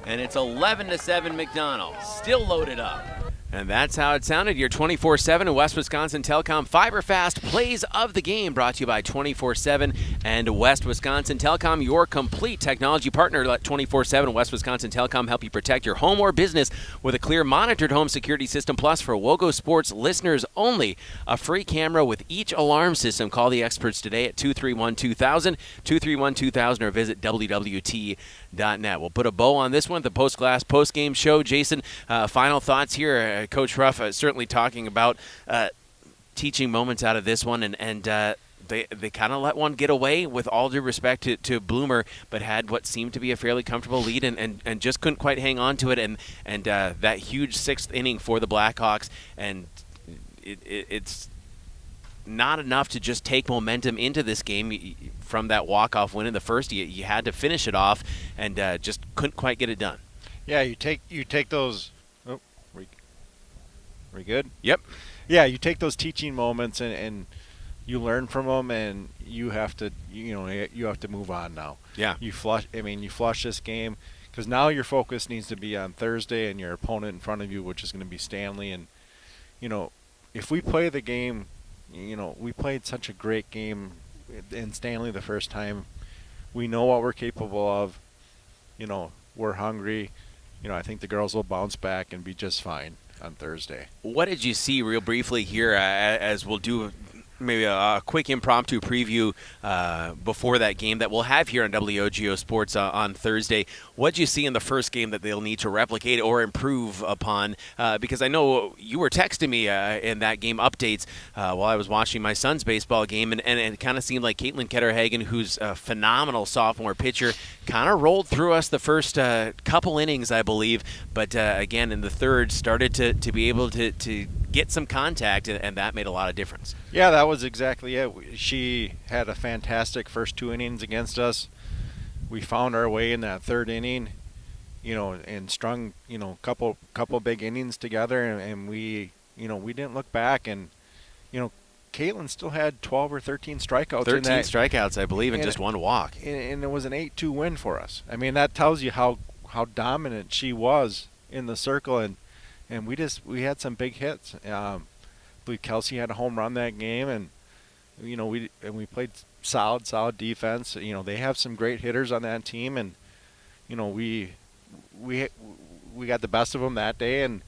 And it's 11-7 McDonald. Still loaded up. And that's how it sounded. Your 24/7 West Wisconsin Telecom Fiber Fast plays of the game, brought to you by 24/7 and West Wisconsin Telecom, your complete technology partner. Let 24/7 West Wisconsin Telecom help you protect your home or business with a clear monitored home security system. Plus, for WOGO Sports listeners only, a free camera with each alarm system. Call the experts today at 231-2000, 231-2000, or visit WWT.net. We'll put a bow on this one, the post-game show. Jason, final thoughts here. Coach Ruff certainly talking about teaching moments out of this one, and they kind of let one get away, with all due respect to Bloomer, but had what seemed to be a fairly comfortable lead and just couldn't quite hang on to it, and that huge 6th inning for the Blackhawks, and it's not enough to just take momentum into this game from that walk-off win in the first. You had to finish it off, and just couldn't quite get it done. Yeah, you take those. Oh, we good? Yep. Yeah, you take those teaching moments and you learn from them, and you have to move on now. Yeah. You flush this game, because now your focus needs to be on Thursday and your opponent in front of you, which is going to be Stanley. And if we play the game, we played such a great game in Stanley the first time. We know what we're capable of. We're hungry. I think the girls will bounce back and be just fine on Thursday. What did you see real briefly here, as we'll do maybe a quick impromptu preview before that game that we'll have here on WOGO Sports on Thursday? What did you see in the first game that they'll need to replicate or improve upon? Because I know you were texting me in that game updates while I was watching my son's baseball game, and it kind of seemed like Caitlin Ketterhagen, who's a phenomenal sophomore pitcher, kind of rolled through us the first couple innings, I believe, but again in the third started to be able to get some contact, and that made a lot of difference. Yeah, that was exactly it. She had a fantastic first 2 innings against us. We found our way in that 3rd inning, and strung, couple big innings together, and we didn't look back. And Caitlin still had 12 or 13 strikeouts. 13 strikeouts, I believe, and just 1 walk. And it was an 8-2 win for us. I mean, that tells you how dominant she was in the circle, and we had some big hits. I believe Kelsey had a home run that game, and we played solid defense. They have some great hitters on that team, and we got the best of them that day, and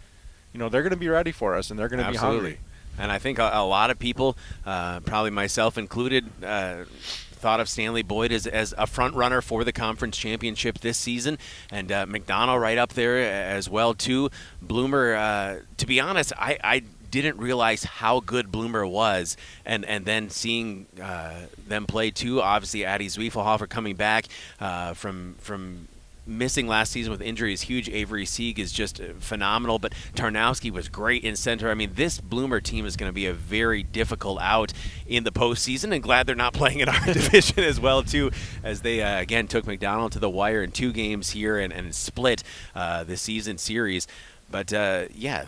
they're going to be ready for us, and they're going to be hungry. And I think a lot of people, probably myself included, thought of Stanley Boyd as a front runner for the conference championship this season, and McDonald right up there as well too. Bloomer, to be honest, I didn't realize how good Bloomer was, and then seeing them play too. Obviously, Addie Zwiefelhofer coming back from missing last season with injuries. Huge. Avery Sieg is just phenomenal, but Tarnowski was great in center. I mean, this Bloomer team is going to be a very difficult out in the postseason, and glad they're not playing in our division as well too, as they again took McDonald to the wire in 2 games here and split the season series. But yeah,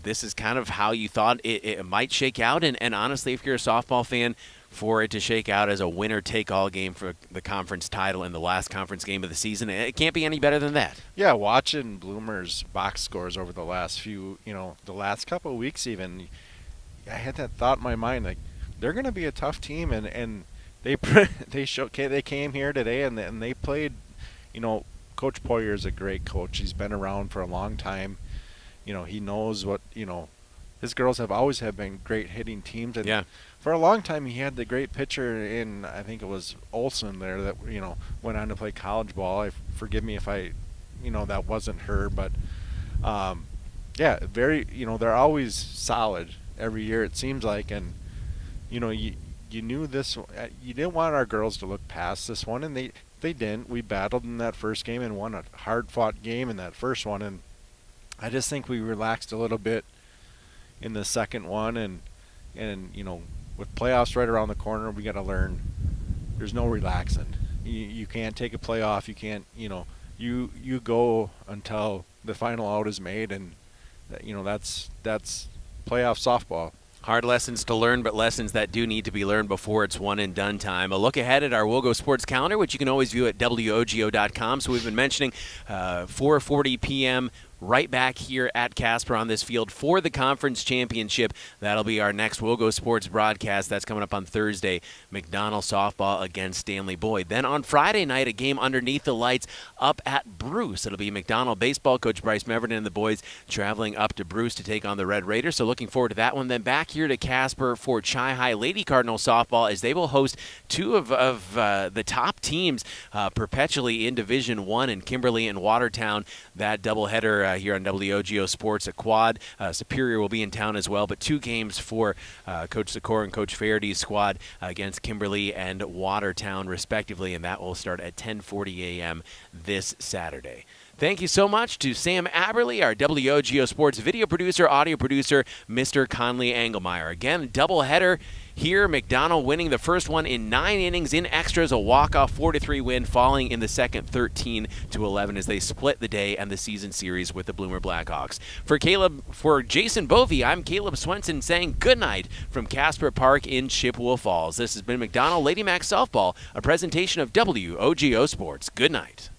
this is kind of how you thought it might shake out, and honestly, if you're a softball fan, for it to shake out as a winner-take-all game for the conference title in the last conference game of the season, it can't be any better than that. Yeah, watching Bloomer's box scores over the last few, the last couple of weeks even, I had that thought in my mind, like, they're going to be a tough team, and they came here today and they played. Coach Poyer is a great coach. He's been around for a long time. He knows what his girls have always been great hitting teams, and yeah. For a long time, he had the great pitcher in, I think it was Olsen there, that went on to play college ball. Forgive me if that wasn't her, but yeah, very they're always solid every year it seems like, and you knew this. You didn't want our girls to look past this one, and they didn't. We battled in that first game and won a hard-fought game in that first one, and I just think we relaxed a little bit in the second one, and with playoffs right around the corner, we got to learn there's no relaxing. You can't take a playoff. You can't, you go until the final out is made, and that's playoff softball. Hard lessons to learn, but lessons that do need to be learned before it's one and done time. A look ahead at our WOGO Sports calendar, which you can always view at WOGO.com. So we've been mentioning 4:40 p.m. right back here at Casper on this field for the conference championship. That'll be our next WOGO Sports broadcast. That's coming up on Thursday. McDonald softball against Stanley Boyd. Then on Friday night, a game underneath the lights up at Bruce. It'll be McDonald baseball. Coach Bryce Meverton and the boys traveling up to Bruce to take on the Red Raiders. So looking forward to that one. Then back here to Casper for Chi-High Lady Cardinal softball, as they will host 2 of the top teams perpetually in Division I in Kimberly and Watertown. That doubleheader here on WOGO Sports, a quad. Superior will be in town as well, but 2 games for Coach Sikora and Coach Faherty's squad against Kimberly and Watertown, respectively, and that will start at 10:40 a.m. this Saturday. Thank you so much to Sam Aberly, our WOGO Sports video producer, audio producer, Mr. Conley Engelmeyer. Again, doubleheader here. McDonald winning the first one in 9 innings in extras, a walk-off 4-3 win, falling in the second 13-11 as they split the day and the season series with the Bloomer Blackhawks. For Jason Bovey, I'm Caleb Swenson saying good night from Casper Park in Chippewa Falls. This has been McDonald Lady Macks Softball, a presentation of WOGO Sports. Good night.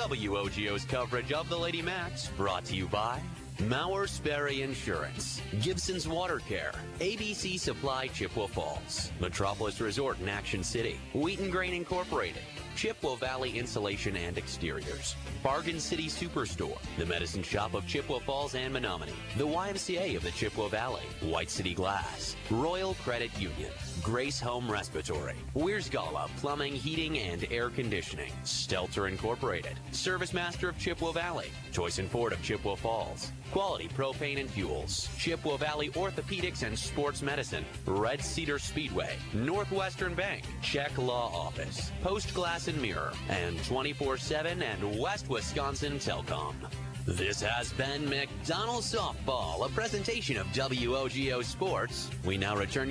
WOGO's coverage of the Lady Macks brought to you by Mauer Sperry Insurance, Gibson's Water Care, ABC Supply Chippewa Falls, Metropolis Resort in Action City, Wheaton Grain Incorporated, Chippewa Valley Insulation and Exteriors, Bargain City Superstore, the Medicine Shop of Chippewa Falls and Menominee, the YMCA of the Chippewa Valley, White City Glass, Royal Credit Union, Grace Home Respiratory, Weersgala Plumbing, Heating, and Air Conditioning, Stelter Incorporated, Service Master of Chippewa Valley, Choice and Ford of Chippewa Falls, Quality Propane and Fuels, Chippewa Valley Orthopedics and Sports Medicine, Red Cedar Speedway, Northwestern Bank, Czech Law Office, Post Glass and Mirror, and 24/7 and West Wisconsin Telcom. This has been McDonald Softball, a presentation of WOGO Sports. We now return